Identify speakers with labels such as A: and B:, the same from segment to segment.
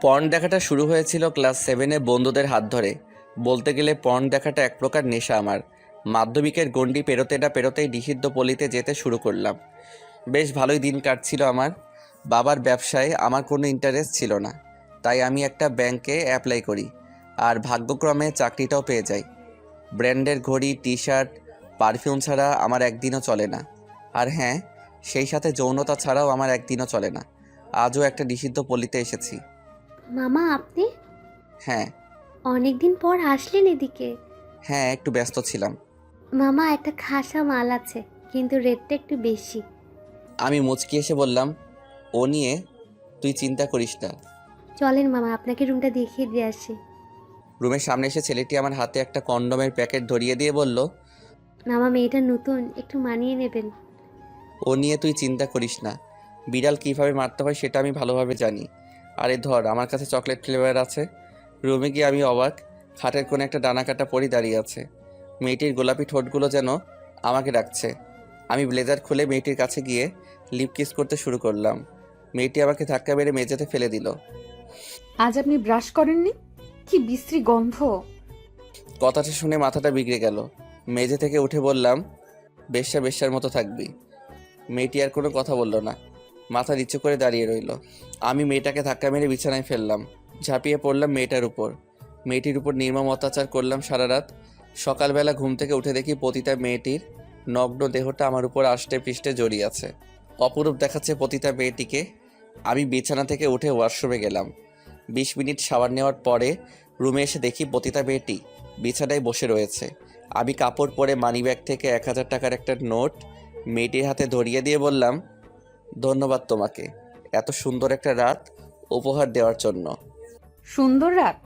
A: Porn দেখাটা শুরু হয়েছিল ক্লাস 7-এ বন্ধুদের হাত ধরে। বলতে গেলে পর্ন দেখাটা এক প্রকার নেশা আমার। মাধ্যমিকের গণ্ডি পেরোতে না পেরোতেই নিষিদ্ধ পল্লীতে যেতে শুরু করলাম। বেশ ভালোই দিন কাটছিল আমার। বাবার ব্যবসায় আমার কোনো ইন্টারেস্ট ছিল না, তাই আমি একটা ব্যাংকে অ্যাপ্লাই করি, আর ভাগ্যক্রমে চাকরিটাও পেয়ে যাই। ব্র্যান্ডের ঘড়ি, টি শার্ট, পারফিউম ছাড়া আমার একদিনও চলে না। আর হ্যাঁ, সেই সাথে যৌনতা ছাড়াও আমার একদিনও চলে না। আজও একটা নিষিদ্ধ পল্লীতে এসেছি।
B: মামা আপনি
A: হ্যাঁ।
B: অনেকদিন পর আসলেন এদিকে।
A: হ্যাঁ, একটু ব্যস্ত ছিলাম।
B: মামা একটা খাসা মাল আছে, কিন্তু রেটটা একটু বেশি।
A: আমি মুচকি এসে বললাম, ও নিয়ে তুই চিন্তা করিস না।
B: চলেন মামা, আপনাকে রুমটা দেখিয়ে দিয়ে আসি।
A: রুমের সামনে এসে ছেলেটি আমার হাতে একটা কন্ডোমের প্যাকেট ধরিয়ে দিয়ে বলল,
B: মামা মেয়েটা নতুন, একটু মানিয়ে নেবেন।
A: ও নিয়ে তুই চিন্তা করিস না। বিড়াল কীভাবে মারতে হয় সেটা আমি ভালোভাবে জানি। আরে ধর, আমার কাছে চকলেট ফ্লেভার আছে। রুমে গিয়ে আমি অবাক, খাটের কোণে একটা ডানা কাটা পরি দাঁড়িয়ে আছে। মেয়েটির গোলাপি ঠোঁটগুলো যেন আমাকে ডাকছে। আমি ব্লেজার খুলে মেয়েটির কাছে গিয়ে লিপ কিস করতে শুরু করলাম। মেয়েটি আমাকে ধাক্কা মেরে মেঝেতে ফেলে দিল।
C: আজ আপনি ব্রাশ করেননি? কি বিশ্রী গন্ধ।
A: কথাটা শুনে মাথাটা বিগড়ে গেল। মেঝে থেকে উঠে বললাম, বেশ্যা বেশ্যার মতো থাকবি। মেয়েটি আর কোনো কথা বলল না, মাথা নিচু করে দাঁড়িয়ে রইল। আমি মেয়েটাকে ধাক্কা মেরে বিছানায় ফেললাম, ঝাঁপিয়ে পড়লাম মেয়েটার উপর। মেয়েটির উপর নির্মম অত্যাচার করলাম সারা রাত। সকালবেলা ঘুম থেকে উঠে দেখি পতিতা মেয়েটির নগ্ন দেহটা আমার উপর আষ্টে পৃষ্ঠে জড়িয়ে আছে। অপরূপ দেখাচ্ছে পতিতা মেয়েটিকে। আমি বিছানা থেকে উঠে ওয়াশরুমে গেলাম। 20 মিনিট শাওয়ার নেওয়ার পরে রুমে এসে দেখি পতিতা মেয়েটি বিছানায় বসে রয়েছে। আমি কাপড় পরে মানিব্যাগ থেকে 1000 টাকার একটা নোট মেয়েটির হাতে ধরিয়ে দিয়ে বললাম, ধন্যবাদ তোমাকে এত সুন্দর একটা রাত উপহার দেওয়ার জন্য।
C: সুন্দর রাত?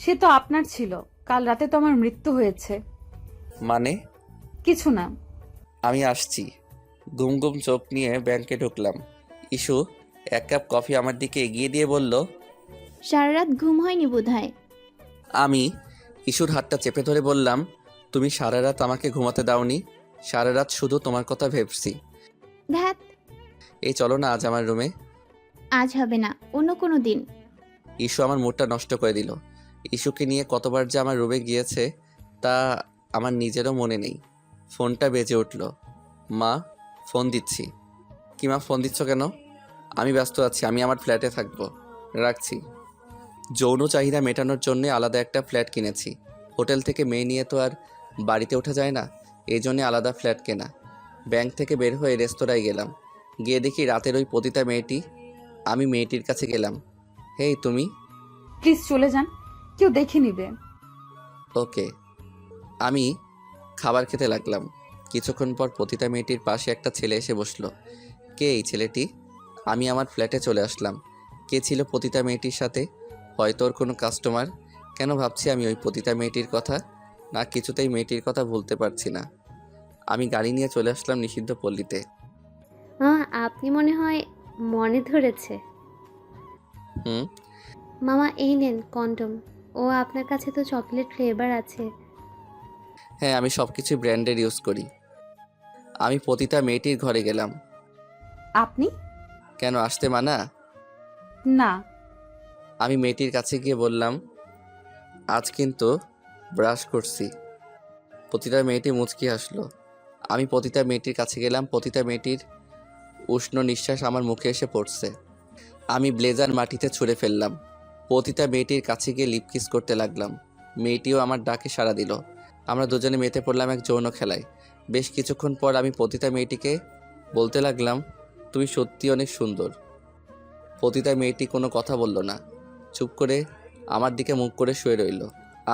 C: সে তো আপনার ছিল। কাল রাতে তো আমার মৃত্যু হয়েছে।
A: মানে?
C: কিছু না।
A: আমি আসছি। ঘুম ঘুম চোখ নিয়ে ব্যাংকে ঢুকলাম। ইস্যু 1 কাপ কফি আমার দিকে এগিয়ে দিয়ে বলল,
D: সারা রাত ঘুম হয়নি বোধহয়।
A: আমি ইস্যুর হাতটা চেপে ধরে বললাম, তুমি সারা রাত আমাকে ঘুমাতে দাওনি। সারা রাত শুধু তোমার কথা ভেবছি।
D: ধ্যাত,
A: এই চলো না আজ আমার রুমে।
D: আজ হবে না, অন্য কোনো দিন।
A: ইস্যু আমার মুডটা নষ্ট করে দিল। ইস্যুকে নিয়ে কতবার যে আমার রুমে গিয়েছে তা আমার নিজেরও মনে নেই। ফোনটা বেজে উঠল। মা, ফোন দিচ্ছি। কি মা, ফোন দিচ্ছ কেন? আমি ব্যস্ত আছি, আমি আমার ফ্ল্যাটে থাকবো, রাখছি। যৌন চাহিদা মেটানোর জন্য আলাদা একটা ফ্ল্যাট কিনেছি। হোটেল থেকে মেয়ে নিয়ে তো আর বাড়িতে ওঠা যায় না, এই জন্যে আলাদা ফ্ল্যাট কেনা। ব্যাংক থেকে বের হয়ে রেস্তোরাঁয় গেলাম। গিয়ে দেখি রাতের ওই পতিতা মেয়েটি। আমি মেয়েটির কাছে গেলাম, হেই তুমি।
C: প্লিজ চলে যান, কেউ দেখে নিবে।
A: ওকে। আমি খাবার খেতে লাগলাম। কিছুক্ষণ পর পতিতা মেয়েটির পাশে একটা ছেলে এসে বসলো। কে এই ছেলেটি? আমি আমার ফ্ল্যাটে চলে আসলাম। কে ছিল পতিতা মেয়েটির সাথে? হয়তো ওর কোনো কাস্টমার। কেন ভাবছি আমি ওই পতিতা মেয়েটির কথা? না, কিছুতেই মেয়েটির কথা ভুলতে পারছি না। আমি গাড়ি নিয়ে চলে আসলাম নিষিদ্ধ পল্লীতে।
B: মামা আপনি মনে হয় মনে ধরেছে।
A: হুম।
B: মামা এই নেন কন্ডম। ও আপনার কাছে তো চকলেট ফ্লেভার আছে।
A: হ্যাঁ, আমি সব কিছু ব্র্যান্ডের ইউজ করি। আমি পতিতা মেয়েটির ঘরে গেলাম।
C: আপনি?
A: কেন, আসতে মানা?
C: না।
A: আমি মেয়েটির কাছে গিয়ে বললাম, আজ কিন্তু ব্রাশ করছি। পতিতা মেয়েটি মুচকি হাসলো। আমি পতিতা মেয়েটির কাছে গেলাম। পতিতা মেয়েটির উষ্ণ নিঃশ্বাস আমার মুখে এসে পড়ছে। আমি ব্লেজার মাটিতে ছুঁড়ে ফেললাম। পতিতা মেয়েটির কাছে গিয়ে লিপ কিস করতে লাগলাম। মেয়েটিও আমার ডাকে সাড়া দিল। আমরা দুজনে মেতে পড়লাম এক যৌন খেলায়। বেশ কিছুক্ষণ পর আমি পতিতা মেয়েটিকে বলতে লাগলাম, তুমি সত্যি অনেক সুন্দর। পতিতা মেয়েটি কোনো কথা বলল না, চুপ করে আমার দিকে মুখ করে শুয়ে রইল।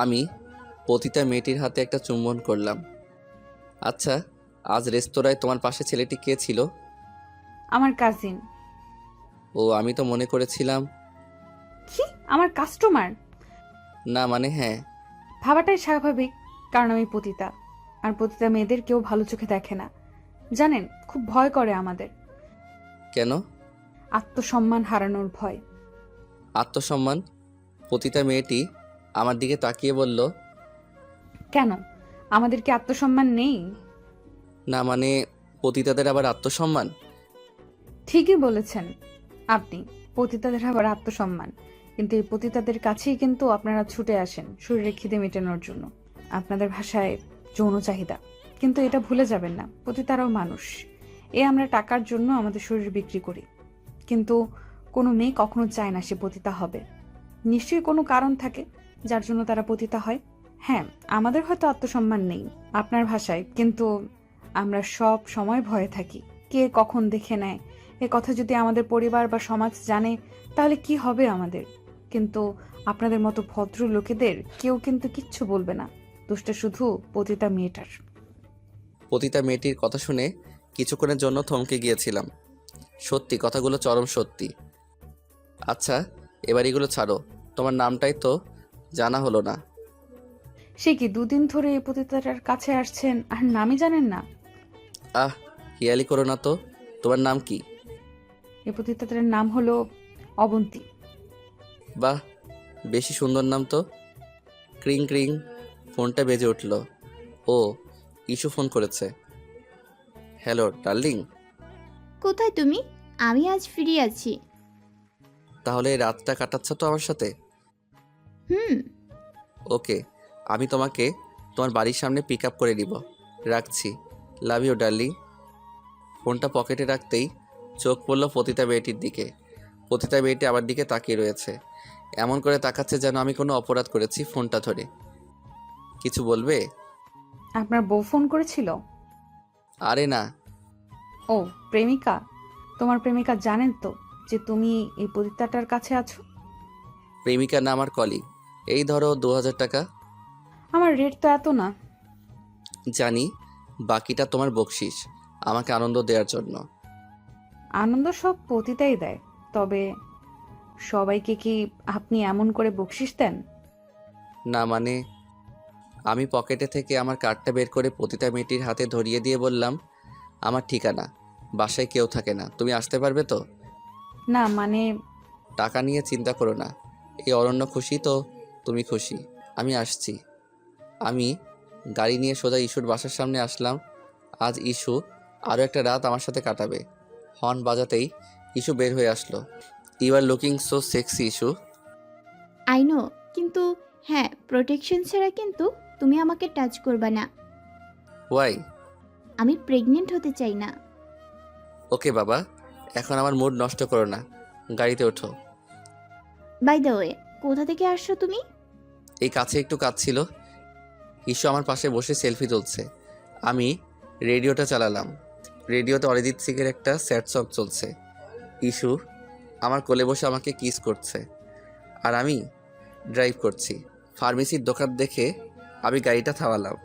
A: আমি পতিতা মেয়েটির হাতে একটা চুম্বন করলাম। আচ্ছা, আজ রেস্তোরাঁয় তোমার পাশে ছেলেটি কে ছিল?
C: আমার কাজিন।
A: ও, আমি তো মনে করেছিলাম।
C: কি, আমার কাস্টমার?
A: না মানে হ্যাঁ।
C: ভাবাটাই স্বাভাবিক, কারণ আমি পতিতা। আর পতিতা মেয়েদের কেউ ভালো চোখে দেখে না, জানেন? খুব ভয় করে আমাদের।
A: কেন?
C: আত্মসম্মান হারানোর ভয়।
A: আত্মসম্মান? পতিতা মেয়েটি আমার দিকে তাকিয়ে বলল,
C: কেন, আমাদের কি আত্মসম্মান নেই?
A: না মানে, পতিতাদের আবার আত্মসম্মান?
C: ঠিকই বলেছেন আপনি, পতিতাদের আবার আত্মসম্মান। কিন্তু এই পতিতাদের কাছেই কিন্তু আপনারা ছুটে আসেন শরীরে খিদে মেটানোর জন্য, আপনাদের ভাষায় যৌন চাহিদা। কিন্তু এটা ভুলে যাবেন না, পতিতারাও মানুষ। আমরা টাকার জন্য আমাদের শরীর বিক্রি করি, কিন্তু কোনো মেয়ে কখনো চায় না সে পতিতা হবে। নিশ্চয়ই কোনো কারণ থাকে যার জন্য তারা পতিতা হয়। হ্যাঁ, আমাদের হয়তো আত্মসম্মান নেই আপনার ভাষায়, কিন্তু আমরা সব সময় ভয়ে থাকি কে কখন দেখে নেয়। এ কথা যদি আমাদের পরিবার বা সমাজ জানে তাহলে কি হবে আমাদের। কিন্তু আপনাদের মতো ভদ্র লোকেদের কেউ কিন্তু কিচ্ছু বলবে না, দোষটা শুধু পতিতা মেয়েটার।
A: পতিতা মেয়েটির কথা শুনে কিছুক্ষণের জন্য থমকে গিয়েছিলাম। সত্যি কথাগুলো চরম সত্যি। আচ্ছা, এবার এগুলো ছাড়ো, তোমার নামটাই তো জানা হলো না।
C: সে কি 2 দিন ধরে এই পতিতাটার কাছে আসছেন আর নামই জানেন না?
A: আহ, হিয়ালি করো না তো। তোমার নাম কি?
C: এই পতিতাটার নাম হলো অবন্তী।
A: বাহ, বেশি সুন্দর নাম তো। ক্রিং ক্রিং, ফোনটা বেজে উঠল। ও, ইস্যু ফোন করেছে। Hello darling.
D: কোথায় তুমি? আমি আজ ফ্রি আছি।
A: তাহলে এই রাতটা কাটাচ্ছ তো আমার সাথে?
D: হুম।
A: ওকে, আমি তোমাকে তোমার বাড়ির সামনে পিক আপ করে দিব। রাখছি। Love you darling. ফোনটা পকেটে রাখতেই চোখ পড়ল পতিতা মেয়েটির দিকে। পতিতা মেয়েটি আমার দিকে তাকিয়ে রয়েছে, এমন করে তাকাচ্ছে যেন আমি কোনো অপরাধ করেছি। ফোনটা ধরে, কিছু বলবে?
C: আপনার বউ ফোন করেছিল?
A: আরে না।
C: ও, প্রেমিকা? তোমার প্রেমিকা জানেন তো যে তুমি এই পতিতাটার কাছে আছো?
A: প্রেমিকা না, আমার কলিগ। এই ধরো 2000 টাকা।
C: আমার রেট তো এত না।
A: জানি, বাকিটা তোমার বকশিস আমাকে আনন্দ দেওয়ার জন্য।
C: আনন্দ সব পতিতাই দেয়, তবে সবাইকে কি আপনি এমন করে বকশিস দেন?
A: না মানে, আমি পকেটে থেকে আমার কার্ডটা বের করে পতিতা মেয়েটির হাতে ধরিয়ে দিয়ে বললাম, আমার ঠিকানা, বাসায় কেউ থাকে না, তুমি আসতে পারবে তো?
C: না মানে,
A: টাকা নিয়ে চিন্তা করো না, এই অরণ্য খুশি তো তুমি খুশি, আমি আসছি। আমি গাড়ি নিয়ে সোজা ইস্যুর বাসার সামনে আসলাম। আজ ইস্যু আরও একটা রাত আমার সাথে কাটাবে। হর্ন বাজাতেই ইস্যু বের হয়ে আসলো। You are looking so sexy Ishu.
D: I know, কিন্তু হ্যাঁ, প্রোটেকশন ছাড়া কিন্তু তুমি আমাকে টাচ করবা না।
A: ওয়াই?
D: আমি প্রেগনেন্ট হতে চাই না।
A: ওকে বাবা, এখন আমার মুড নষ্ট করো না, গাড়িতে ওঠো।
D: বাই দ্য ওয়ে, কোথা থেকে আসছো তুমি?
A: এই কাছে একটু কাজ ছিল। ইস্যু আমার পাশে বসে সেলফি তুলছে। আমি রেডিওটা চালালাম। রেডিওতে অরিজিৎ সিংয়ের একটা স্যাড সং চলছে। ইস্যু আমার কোলে বসে আমাকে কিস করছে, আর আমি ড্রাইভ করছি। ফার্মেসির দোকান দেখে আমি গাড়িটা থামালাম।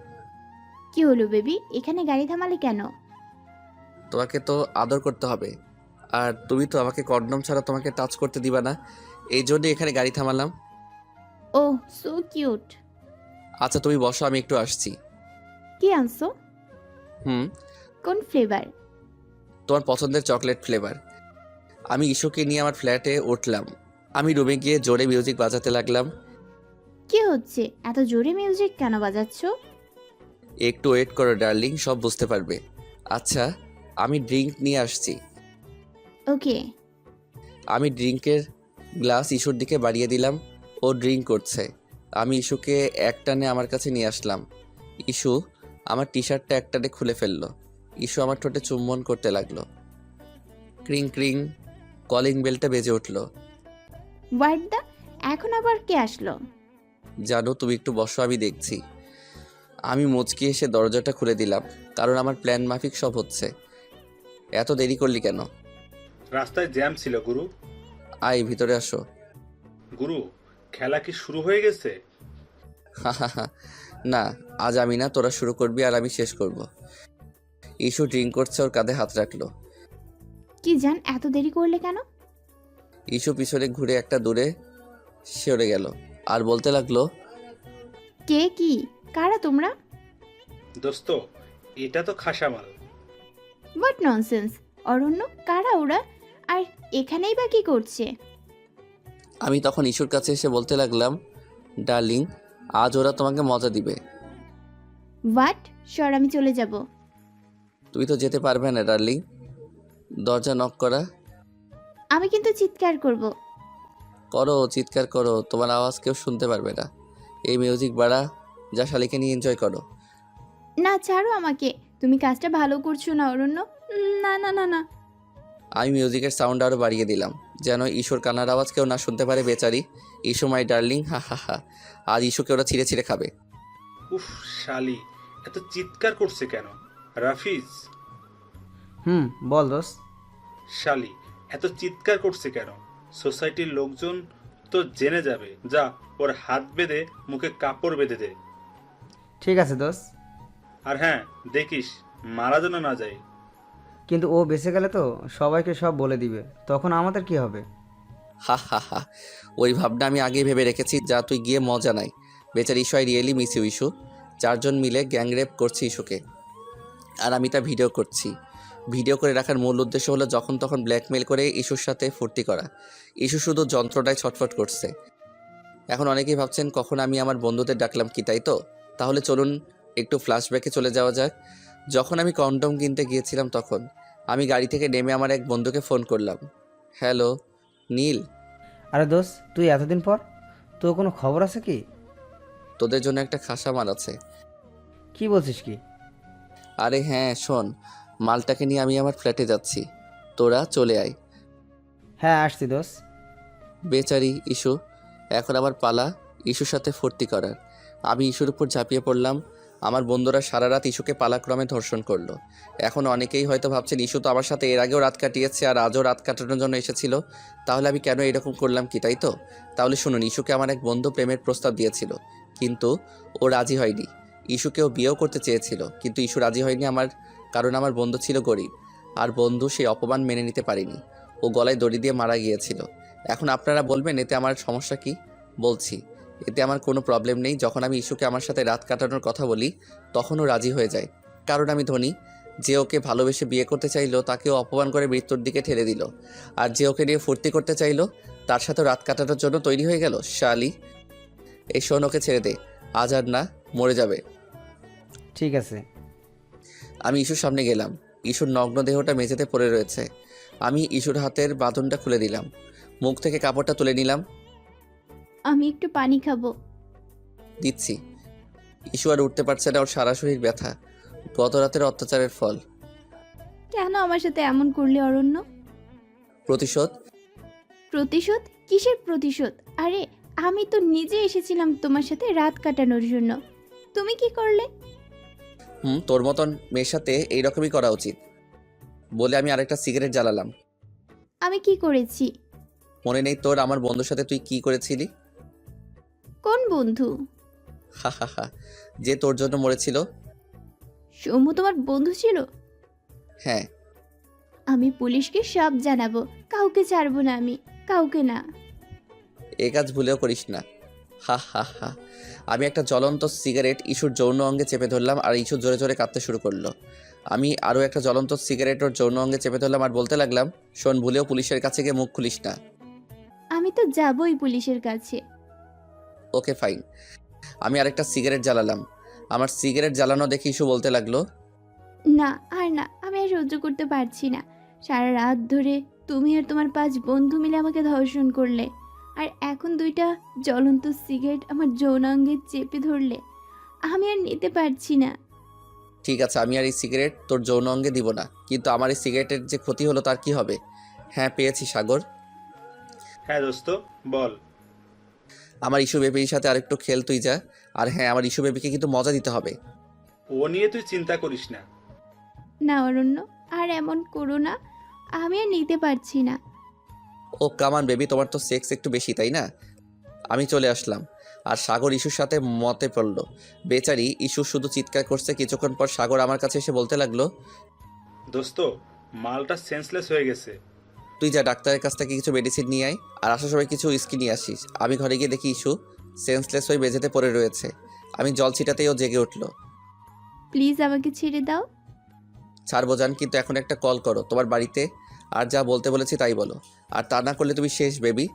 D: কি হলো বেবি, এখানে গাড়ি থামালে কেন?
A: তোমাকে তো আদর করতে হবে, আর তুমি তো আমাকে কন্ডম ছাড়া তোমাকে টাচ করতে দিবা না, এই জন্যই এখানে গাড়ি থামালাম।
D: ওহ, সো কিউট।
A: আচ্ছা তুমি বসো, আমি একটু আসছি।
D: কি আনছো?
A: হুম,
D: কোন ফ্লেভার?
A: তোমার পছন্দের চকলেট ফ্লেভার। আমি ইস্যুকে নিয়ে আমার ফ্ল্যাটে উঠলাম। আমি রুমে গিয়ে জোরে মিউজিক বাজাতে লাগলাম।
D: কি হচ্ছে, এত জোরে মিউজিক কেন বাজাচ্ছ?
A: একটু ওয়েট করো ডার্লিং, সব বুঝতে পারবে। আচ্ছা, আমি ড্রিঙ্ক নিয়ে আসছি।
D: ওকে।
A: আমি ড্রিঙ্কের গ্লাস ইস্যুর দিকে বাড়িয়ে দিলাম। ও ড্রিঙ্ক করছে। আমি ইস্যুকে একটানে আমার কাছে নিয়ে আসলাম। ইস্যু আমার টি শার্টটা একটানে খুলে ফেললো। ইস্যু আমার ঠোঁটে চুম্বন করতে লাগলো। ক্রিং ক্রিং, কলিং বেলটা বেজে উঠলো।
D: হোয়াট দ্য, এখন আবার কে আসলো?
A: জানো, তুমি একটু বসো, আমি দেখছি। আমি মুচকি এসে দরজাটা খুলে দিলাম, কারণ আমার প্ল্যান মাফিক সব হচ্ছে। এত দেরি করলি কেন?
E: রাস্তায় জ্যাম ছিল গুরু।
A: আয় ভিতরে আসো।
E: গুরু, খেলা কি শুরু হয়ে গেছে?
A: না, আজ আমি না, তোরা শুরু করবি আর আমি শেষ করব। ইস্যু ড্রিঙ্ক করছে, ওর কাঁধে হাত রাখলো।
D: কি জান, এত দেরি করলে কেন?
A: ইস্যু পিছনে ঘুরে একটা দূরে সরে গেল আর বলতে লাগলো,
D: কে, কি, কারা তোমরা?
E: দোস্ত, এটা তো খাসামাল।
D: What nonsense. অরণ্য, কারা ওরা? আর এখানেই বা কি করছে?
A: আমি তখন ইস্যুর কাছে এসে বলতে লাগলাম, ডার্লিং, আজ ওরা তোমাকে মজা দিবে।
D: হোয়াট? সর, আমি চলে যাব।
A: তুই তো যেতে পারবে না ডার্লিং, দরজা নক করা।
D: আমি কিন্তু চিৎকার করব।
A: করো, চিৎকার করো, তোমার আওয়াজ কেউ শুনতে পারবে না। এই মিউজিক বাড়া, যা শালিকে নিয়ে এনজয় করো।
D: না, ছাড়ো আমাকে। তুমি কাজটা ভালো করছো না অরণ্য। না না না না।
A: আমি মিউজিকের সাউন্ড আরও বাড়িয়ে দিলাম, যেন ইস্যুর কান্নার আওয়াজ কেউ না শুনতে পারে। বেচারি ইস্যু মাই ডার্লিং, হা হা হা। আর ইস্যুকে ওরা ছিঁড়ে ছিঁড়ে খাবে।
E: উফ, শালি এত চিৎকার করছে কেন? রাফিজ,
F: বল দোষ।
E: শালি এত চিৎকার করছে কেন? সোসাইটির লোকজন তো জেনে যাবে। যা, ওর হাত বেঁধে মুখে কাপড় বেঁধে দে।
F: ঠিক আছে দোষ,
E: আর হ্যাঁ, দেখিস মারা যেন না যায়।
F: কিন্তু ও বেঁচে গেলে তো সবাইকে সব বলে দিবে, তখন আমাদের কি হবে?
A: হা হা হা। ওই ভাবনা আমি আগেই ভেবে রেখেছি। যা, তুই গিয়ে মজা নাই। বেচারি Ishu, I really miss you Ishu. 4 জন মিলে গ্যাং রেপ করছি ইস্যুকে, আর আমি তা ভিডিও করছি। ভিডিও করে রাখার মূল উদ্দেশ্য হলো যখন তখন ব্ল্যাকমেল করে ইস্যুর সাথে ফুর্তি করা। ইস্যু শুধু যন্ত্রটায় ছটফট করছে। এখন অনেকেই ভাবছেন কখন আমি আমার বন্ধুদের ডাকলাম কি, তাই তো? তাহলে চলুন একটু ফ্ল্যাশব্যাকে চলে যাওয়া যাক। যখন আমি কন্ডম কিনতে গিয়েছিলাম তখন আমি গাড়ি থেকে নেমে আমার এক বন্ধুকে ফোন করলাম। হ্যালো নীল,
F: আরে দোষ, তুই এতদিন পর, তোর কোনো খবর আছে কি?
A: তোদের জন্য একটা খাসা মাল আছে।
F: কি বলছিস কি?
A: আরে হ্যাঁ শোন, মালটাকে নিয়ে আমি আমার ফ্ল্যাটে যাচ্ছি, তোরা চলে আয়।
F: হ্যাঁ আসছি দোষ।
A: বেচারি ইস্যু, এখন আবার পালা ইস্যুর সাথে ফুর্তি করার। আমি ইস্যুর উপর ঝাঁপিয়ে পড়লাম। আমার বন্ধুরা সারা রাত ইস্যুকে পালাক্রমে ধর্ষণ করলো। এখন অনেকেই হয়তো ভাবছেন ইস্যু তো আমার সাথে এর আগেও রাত কাটিয়েছে আর আজও রাত কাটানোর জন্য এসেছিল, তাহলে আমি কেন এরকম করলাম কি, তাই তো? তাহলে শুনুন, ইস্যুকে আমার এক বন্ধু প্রেমের প্রস্তাব দিয়েছিল, কিন্তু ও রাজি হয়নি। ইস্যুকেও বিয়েও করতে চেয়েছিল, কিন্তু ইস্যু রাজি হয়নি কারণ আমার বন্ধু ছিল গরিব, আর বন্ধু সেই অপমান মেনে নিতে পারেনি। ও গলায় দড়ি দিয়ে মারা গিয়েছিল। এখন আপনারা বলবেন এতে আমার সমস্যা কি? বলছি, এতে আমার কোনো প্রবলেম নেই। যখন আমি ইস্যুকে আমার সাথে রাত কাটানোর কথা বলি তখনও রাজি হয়ে যায়, কারণ আমি ধনী। যে ওকে ভালোবেসে বিয়ে করতে চাইলো তাকেও অপমান করে মৃত্যুর দিকে ঠেলে দিল, আর যে ওকে নিয়ে ফুর্তি করতে চাইলো তার সাথে রাত কাটানোর জন্য তৈরি হয়ে গেল। শালি, এই শোন, ওকে ছেড়ে দে, আজ আর না, মরে যাবে।
F: ঠিক আছে।
A: আমি ইস্যুর সামনে গেলাম। ইস্যুর নগ্ন দেহটা মেঝেতে পড়ে রয়েছে। আমি ইস্যুর হাতের বাঁধনটা খুলে দিলাম, মুখ থেকে কাপড়টা তুলে নিলাম।
D: আমি একটু পানি খাবো।
A: দিচ্ছি। ইস্যু আর উঠতে পারছে না, ওর সারা শরীর ব্যথা, গত রাতের অত্যাচারের ফল।
D: কেন আমার সাথে এমন করলে অরণ্য?
A: প্রতিশোধ।
D: প্রতিশোধ? কিসের প্রতিশোধ? আরে আমি তো নিজে এসেছিলাম তোমার সাথে রাত কাটানোর জন্য। তুমি কি করলে?
A: তোর মতন মেয়ের সাথে এইরকমই করা উচিত বলে আমি আরেকটা সিগারেট জ্বালালাম।
D: আমি কি করেছি?
A: মনে নেই তোর আমার বন্ধুর সাথে তুই কি করেছিলি?
D: কোন বন্ধু?
A: হা হা হা, যে তোর জন্য মরেছিল।
D: সৌম্য তোমার বন্ধু ছিল?
A: হ্যাঁ।
D: আমি পুলিশকে সব জানাবো, কাউকে ছাড়বো না আমি, কাউকে না।
A: এ কাজ ভুলেও করিস না। হা হা হা। আমি একটা জ্বলন্ত সিগারেট ইস্যুর যৌন অঙ্গে চেপে ধরলাম, আর ইস্যু জোরে জোরে কাঁদতে শুরু করলো। আমি আরও একটা জ্বলন্ত সিগারেট ওর যৌন অঙ্গে চেপে ধরলাম আর বলতে লাগলাম, শোন, ভুলেও পুলিশের কাছে গিয়ে মুখ খুলিস না।
D: আমি তো যাবই পুলিশের কাছে।
A: Okay fine. আমি আরেকটা সিগারেট জ্বালালাম। আমার সিগারেট জ্বালানো দেখে ইস্যু বলতে লাগলো,
D: না আর না, আমি আর সহ্য করতে পারছি না। সারা রাত ধরে তুমি আর তোমার 5 বন্ধু মিলে আমাকে ধর্ষণ করলে, আর এখন 2টা জ্বলন্ত সিগারেট আমার যৌনাঙ্গে চেপে ধরলে। আমি আর নিতে পারছি না।
A: ঠিক আছে, আমি আর এই সিগারেট তোর যৌন অঙ্গে দিব না, কিন্তু আমার এই সিগারেটের যে ক্ষতি হলো তার কি হবে? হ্যাঁ পেয়েছি সাগর।
E: হ্যাঁ দোস্ত, বল।
A: আমার ইস্যু বেবির সাথে আরেকটু খেল তুই যা। আর হ্যাঁ, আমার ইস্যু বেবিকে কিন্তু মজা দিতে হবে।
E: ও নিয়ে তুই চিন্তা করিস না।
D: না অরণ্য, আর এমন করো না, আমি আর নিতে পারছি না।
A: ও কামান বেবি, তোমার তো সেক্স একটু বেশি, তাই না? আমি চলে আসলাম, আর সাগর ইস্যুর সাথে মতে পড়ল। বেচারি ইস্যু শুধু চিৎকার করছে। কিছুক্ষণ পর সাগর আমার কাছে এসে বলতে লাগলো,
E: দোস্ত, মালটা সেন্সলেস হয়ে গেছে।
A: তুই যা ডাক্তারের কাছ থেকে কিছু মেডিসিন নিয়ে আয়, আর আসার সময় কিছু উইস্কি নিয়ে আসিস। আমি ঘরে গিয়ে দেখি ইস্যু সেন্সলেস হয়ে মেঝেতে পড়ে রয়েছে। আমি জল ছিটাতেই ও জেগে উঠলো।
D: প্লিজ আমাকে ছেড়ে দাও।
A: ছাড়বো জান, কিন্তু এখন একটা কল করো তোমার বাড়িতে, আর যা বলতে বলেছি তাই বলো, আর তা না করলে তুমি শেষ বেবি।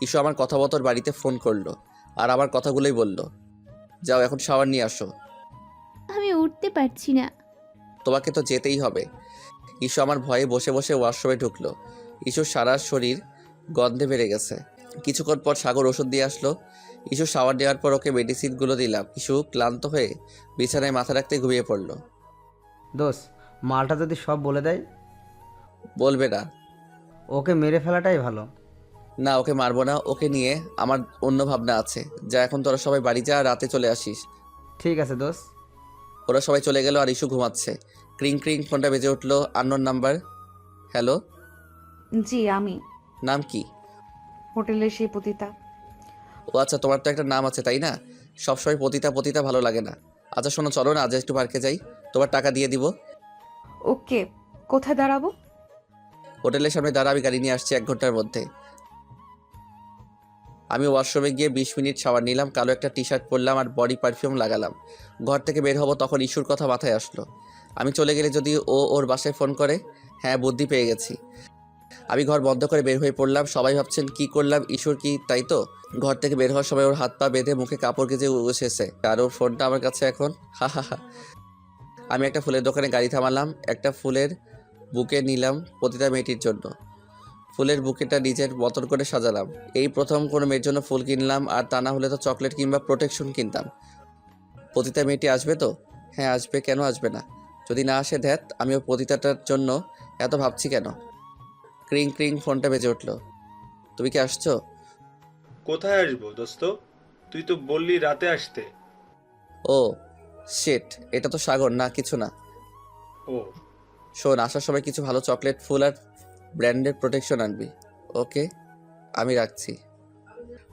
A: ইস্যু আমার কথা মতো ওর বাড়িতে ফোন করলো, আর আমার কথাগুলোই বললো, যাও এখন শাওয়ার নিয়ে আসো।
D: আমি উঠতে পারছি না।
A: তোমাকে তো যেতেই হবে। ইস্যু আমার ভয়ে বসে বসে ওয়াশরুমে ঢুকলো। ইস্যুর সারা শরীর গন্ধে বেড়ে গেছে। কিছুক্ষণ পর সাগর ওষুধ দিয়ে আসলো। ইস্যু শাওয়ার দেওয়ার পর ওকে মেডিসিনগুলো দিলাম। ইস্যু ক্লান্ত হয়ে বিছানায় মাথা রাখতে ঘুমিয়ে পড়লো।
F: দোস্ত, মালটা যদি সব বলে দেয়?
A: বলবে না।
F: ওকে মেরে ফেলাটাই ভালো।
A: না, ওকে মারবো না। ওকে নিয়ে আমার অন্য ভাবনা আছে। যা, এখন তোরা সবাই বাড়ি যা, রাতে চলে আসিস।
F: ঠিক আছে দোস্ত।
A: ওরা সবাই চলে গেল আর ইস্যু ঘুমাচ্ছে। ক্রিং ক্রিং ফোনটা বেজে উঠলো। Unknown number. হ্যালো,
C: জি আমি।
A: নাম কি?
C: হোটেলের সেই পতিতা।
A: ও আচ্ছা, তোমার তো একটা নাম আছে তাই না? সবসময় পতিতা পতিতা ভালো লাগে না। আচ্ছা শোনো, চলো না আজ একটু পার্কে যাই, তোমার টাকা দিয়ে দিব।
C: ওকে, কোথায় দাঁড়াবো?
A: হোটেলের সামনে দাঁড়া, আমি গাড়ি নিয়ে আসছি 1 ঘন্টার মধ্যে। আমি ওয়াশরুমে গিয়ে 20 মিনিট শাওয়ার নিলাম, কালো একটা টি শার্ট পরলাম আর বডি পারফিউম লাগালাম। ঘর থেকে বের হব তখন ইস্যুর কথা মাথায় আসলো। আমি চলে গেলে যদি ও ওর বাসায় ফোন করে। হ্যাঁ, বুদ্ধি পেয়ে গেছি। আমি ঘর বন্ধ করে বের হয়ে পড়লাম। সবাই ভাবছেন কি করলাম, ইস্যুর কি, তাই তো? ঘর থেকে বের হওয়ার সময় ওর হাত পা বেঁধে মুখে কাপড় কেচে এসেছে আর ওর ফোনটা আমার কাছে এখন। হা হা হা। আমি একটা ফুলের দোকানে গাড়ি থামালাম, একটা ফুলের বুকে নিলাম পতিতা মেয়েটির জন্য। ফুলের বুকেটা নিজের মতন করে সাজালাম। এই প্রথম কোনো মেয়ের জন্য ফুল কিনলাম, আর তা না হলে তো চকলেট কিংবা প্রোটেকশন কিনতাম। পতিতা মেয়েটি আসবে তো? হ্যাঁ আসবে, কেন আসবে না? যদি না আসে ধ্যাত, আমি ওই পতিতাটার জন্য এত ভাবছি কেন? ক্রিং ক্রিং ফোনটা বেজে উঠলো। তুমি কি আসছো?
E: কোথায় আসবো দোস্ত? তুই তো বললি রাতে আসতে।
A: ও শিট, এটা তো সাগর না, কিছু না।
E: ও,
A: শোন, আসার সময় কিছু ভালো চকলেট, ফুল আর ব্র্যান্ডের প্রোটেকশন আনবি। ওকে, আমি রাখছি।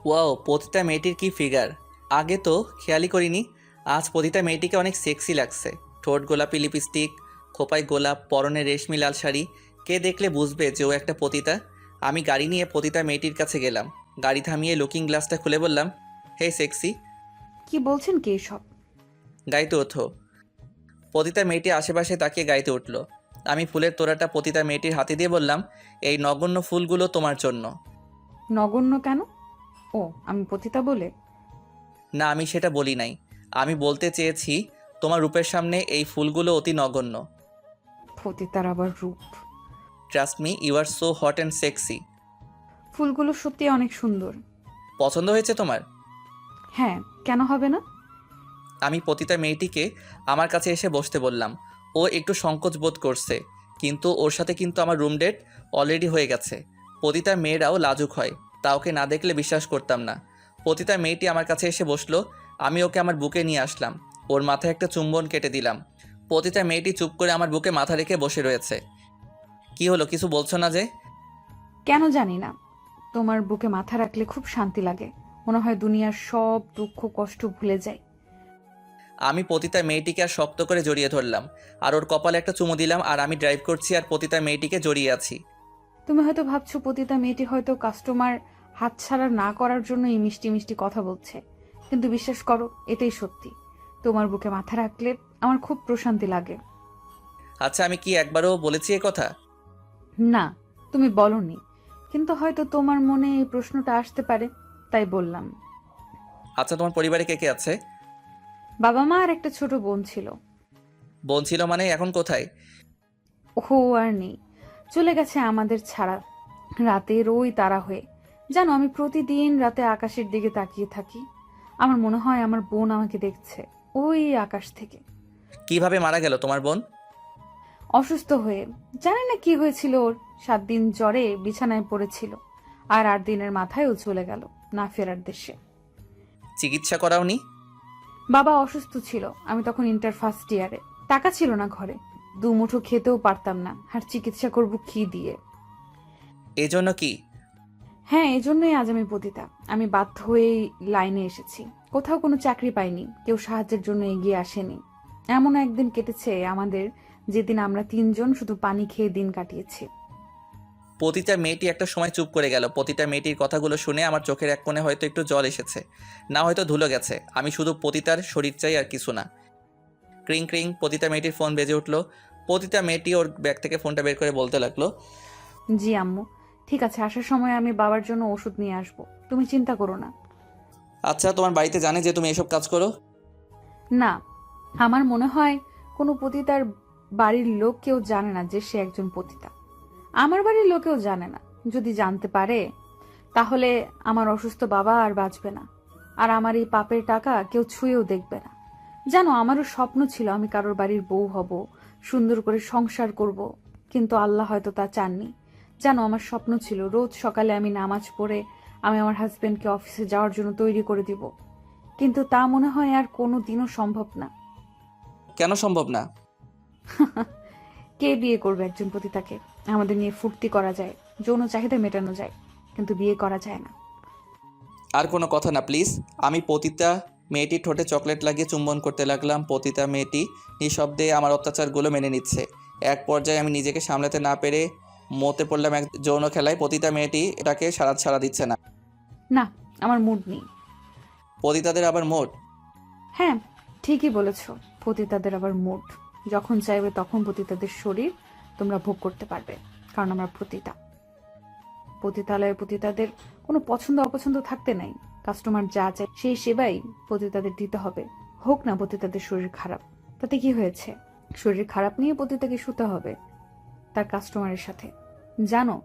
A: ওয়াও, পতিতা মেয়েটির কি ফিগার! আগে তো খেয়ালই করিনি। আজ পতিতা মেয়েটিকে অনেক সেক্সি লাগছে। ঠোঁট গোলাপি লিপস্টিক, খোপায় গোলাপ, পরনে রেশমি লাল শাড়ি। কে দেখলে বুঝবে যে ও একটা পতিতা? আমি গাড়ি নিয়ে পতিতা মেয়েটির কাছে গেলাম। গাড়ি থামিয়ে লুকিং গ্লাসটা খুলে বললাম, হে সেক্সি।
C: কি বলছেন কি এসব?
A: গাড়িতে ওঠো। পতিতা মেয়েটি আশেপাশে তাকিয়ে গাড়িতে উঠল। আমি ফুলের তোড়াটা পতিতা মেয়েটির হাতে দিয়ে বললাম, এই নগণ্য ফুলগুলো তোমার জন্য।
C: নগণ্য কেন? ও, আমি পতিতা বলে?
A: না, আমি সেটা বলি নাই। আমি বলতে চেয়েছি তোমার রূপের সামনে এই ফুলগুলো অতি নগণ্য।
C: পতিতার আবার রূপ?
A: Trust me, you are so hot and sexy.
C: ফুলগুলো সত্যি অনেক সুন্দর।
A: পছন্দ হয়েছে তোমার?
C: হ্যাঁ, কেন হবে না?
A: আমি পতিতা মেয়েটিকে আমার কাছে এসে বসতে বললাম। ও একটু সংকোচ বোধ করছে, কিন্তু ওর সাথে কিন্তু আমার রুম ডেট অলরেডি হয়ে গেছে। পতিতা মেয়েরাও লাজুক হয়, তা ওকে না দেখলে বিশ্বাস করতাম না। পতিতা মেয়েটি আমার কাছে এসে বসলো। আমি ওকে আমার বুকে নিয়ে আসলাম, ওর মাথায় একটা চুম্বন কেটে দিলাম। পতিতা মেয়েটি চুপ করে আমার বুকে মাথা রেখে বসে রয়েছে। কি হলো, কিছু বলছো না যে?
C: কেন জানি না, তোমার বুকে মাথা রাখলে খুব শান্তি লাগে। মনে হয় দুনিয়ার সব দুঃখ কষ্ট ভুলে যায়।
A: আমি পতিতা মেয়েটিকে আর শক্ত করে জড়িয়ে ধরলাম, আর ওর কপালে একটা চুমু দিলাম। আর আমি ড্রাইভ করছি আর পতিতা মেয়েটিকে জড়িয়ে আছি।
C: তুমি হয়তো ভাবছো পতিতা মেয়েটি হয়তো কাস্টমার হাতছাড়া না করার জন্য এই মিষ্টি মিষ্টি কথা বলছে, কিন্তু বিশ্বাস করো, এটাই সত্যি। তোমার বুকে মাথা রাখলে আমার খুব প্রশান্তি লাগে।
A: আচ্ছা, আমি কি একবারও বলেছি এ কথা?
C: না, তুমি বলনি, কিন্তু হয়তো তোমার মনে এই প্রশ্নটা আসতে পারে, তাই বললাম।
A: আচ্ছা, তোমার পরিবারে কে কে আছে?
C: বাবা মা আর একটা ছোট বোন ছিল।
A: বোন ছিল মানে এখন কোথায়?
C: ও আর নেই, চলে গেছে আমাদের ছাড়া। রাতের ওই তারা হয়ে, জানো, আমি প্রতিদিন রাতে আকাশের দিকে তাকিয়ে থাকি। আমার মনে হয় আমার বোন আমাকে দেখছে ওই আকাশ থেকে।
A: কিভাবে মারা গেল তোমার বোন?
C: অসুস্থ হয়ে, জানি না কি হয়েছিল ওর। 7 দিন জ্বরে বিছানায় পড়েছিল, আর 8 দিনের মাথায় ও চলে গেল না ফেরার দেশে।
A: চিকিৎসা করাওনি?
C: বাবা অসুস্থ ছিল, আমি তখন ইন্টার ফার্স্ট ইয়ারে। টাকা ছিল না ঘরে, দুমুঠো খেতেও পারতাম না, আর চিকিৎসা করব কি দিয়ে?
A: এজন্য কি?
C: হ্যাঁ, এজন্যই আজ আমি পতিতা। আমি বাধ্য হয়েই লাইনে এসেছি। কোথাও কোনো চাকরি পাইনি, কেউ সাহায্যের জন্য এগিয়ে আসেনি। এমন একদিন কেটেছে আমাদের, যেদিন আমরা 3 জন শুধু পানি খেয়ে দিন কাটিয়েছি।
A: পতিতা মেয়েটি একটা সময় চুপ করে গেল। পতিতা মেয়েটির কথাগুলো শুনে আমার চোখের এক কোণে হয়তো একটু জল এসেছে, না হয়তো ধুলো গেছে। আমি শুধু পতিতার শরীর চাই আর কিছু না। ক্রিং ক্রিং, পতিতা মেয়েটির ফোন বেজে উঠলো। পতিতা মেয়েটি ওর ব্যাগ থেকে ফোনটা বের করে বলতে লাগলো,
C: জি আম্মু, ঠিক আছে, আসার সময় আমি বাবার জন্য ওষুধ নিয়ে আসবো, তুমি চিন্তা করো না।
A: আচ্ছা, তোমার বাড়িতে জানে যে তুমি এসব কাজ করো?
C: না, আমার মনে হয় কোনো পতিতার বাড়ির লোক কেউ জানে না যে সে একজন পতিতা। আমার বাড়ির লোকেও জানে না। যদি জানতে পারে তাহলে আমার অসুস্থ বাবা আর বাঁচবে না, আর আমার এই পাপের টাকা কেউ ছুঁয়েও দেখবে না। জানো, আমারও স্বপ্ন ছিল আমি কারোর বাড়ির বউ হব, সুন্দর করে সংসার করব, কিন্তু আল্লাহ হয়তো তা চাননি। জানো, আমার স্বপ্ন ছিল রোজ সকালে আমি নামাজ পড়ে আমি আমার হাজবেন্ডকে অফিসে যাওয়ার জন্য তৈরি করে দিব, কিন্তু তা মনে হয় আর কোনো দিনও সম্ভব না।
A: কেন সম্ভব না?
C: কে বিয়ে করবে একজন পতিতাকে? আমাদের নিয়ে ফুর্তি করা যায়, যৌন চাহিদা মেটানো যায়, কিন্তু বিয়ে করা যায় না।
A: আর কোনো কথা না প্লিজ। আমি পতিতা মেয়েটির ঠোঁটে চকলেট লাগিয়ে চুম্বন করতে লাগলাম। পতিতা মেয়েটি নিঃশব্দে আমার অত্যাচারগুলো মেনে নিচ্ছে। এক পর্যায়ে আমি নিজেকে সামলাতে না পেরে মতে পড়লাম এক যৌন খেলায়। পতিতা মেয়েটি এটাকে সাড়া দিচ্ছে না।
C: না, আমার মুড নেই।
A: পতিতাদের আবার মোট।
C: হ্যাঁ, ঠিকই বলেছ, পতিতাদের আবার মুড। যখন চাইবে তখন পতিতাদের শরীর তোমরা ভোগ করতে পারবে, কারণ আমরা পতিতা। পতিতালয়ে পতিতাদের কোনো পছন্দ অপছন্দ থাকতে নাই। কাস্টমার যা চায় সেই সেবাই পতিতাদের দিতে হবে, হোক না পতিতাদের শরীর খারাপ। তাতে কি হয়েছে? শরীর খারাপ নিয়ে পতিতাকে শুতে হবে তার কাস্টমারের সাথে। জানো,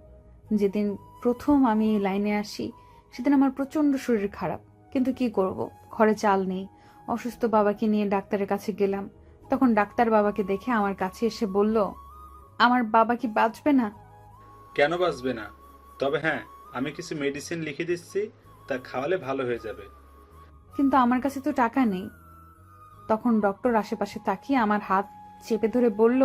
C: যেদিন প্রথম আমি এই লাইনে আসি সেদিন আমার প্রচন্ড শরীর খারাপ, কিন্তু কি করব, ঘরে চাল নেই। অসুস্থ বাবাকে নিয়ে ডাক্তারের কাছে গেলাম। তখন ডাক্তার বাবাকে দেখে আমার কাছে এসে বলল, আমার বাবা কি বাঁচবে না?
E: কেন বাঁচবে না? তবে হ্যাঁ, আমি কিছু মেডিসিন লিখে দিচ্ছি, তা খাওয়ালে ভালো হয়ে যাবে।
C: কিন্তু আমার কাছে তো টাকা নেই। তখন ডক্টর আশেপাশে তাকিয়ে আমার হাত চেপে ধরে বলল,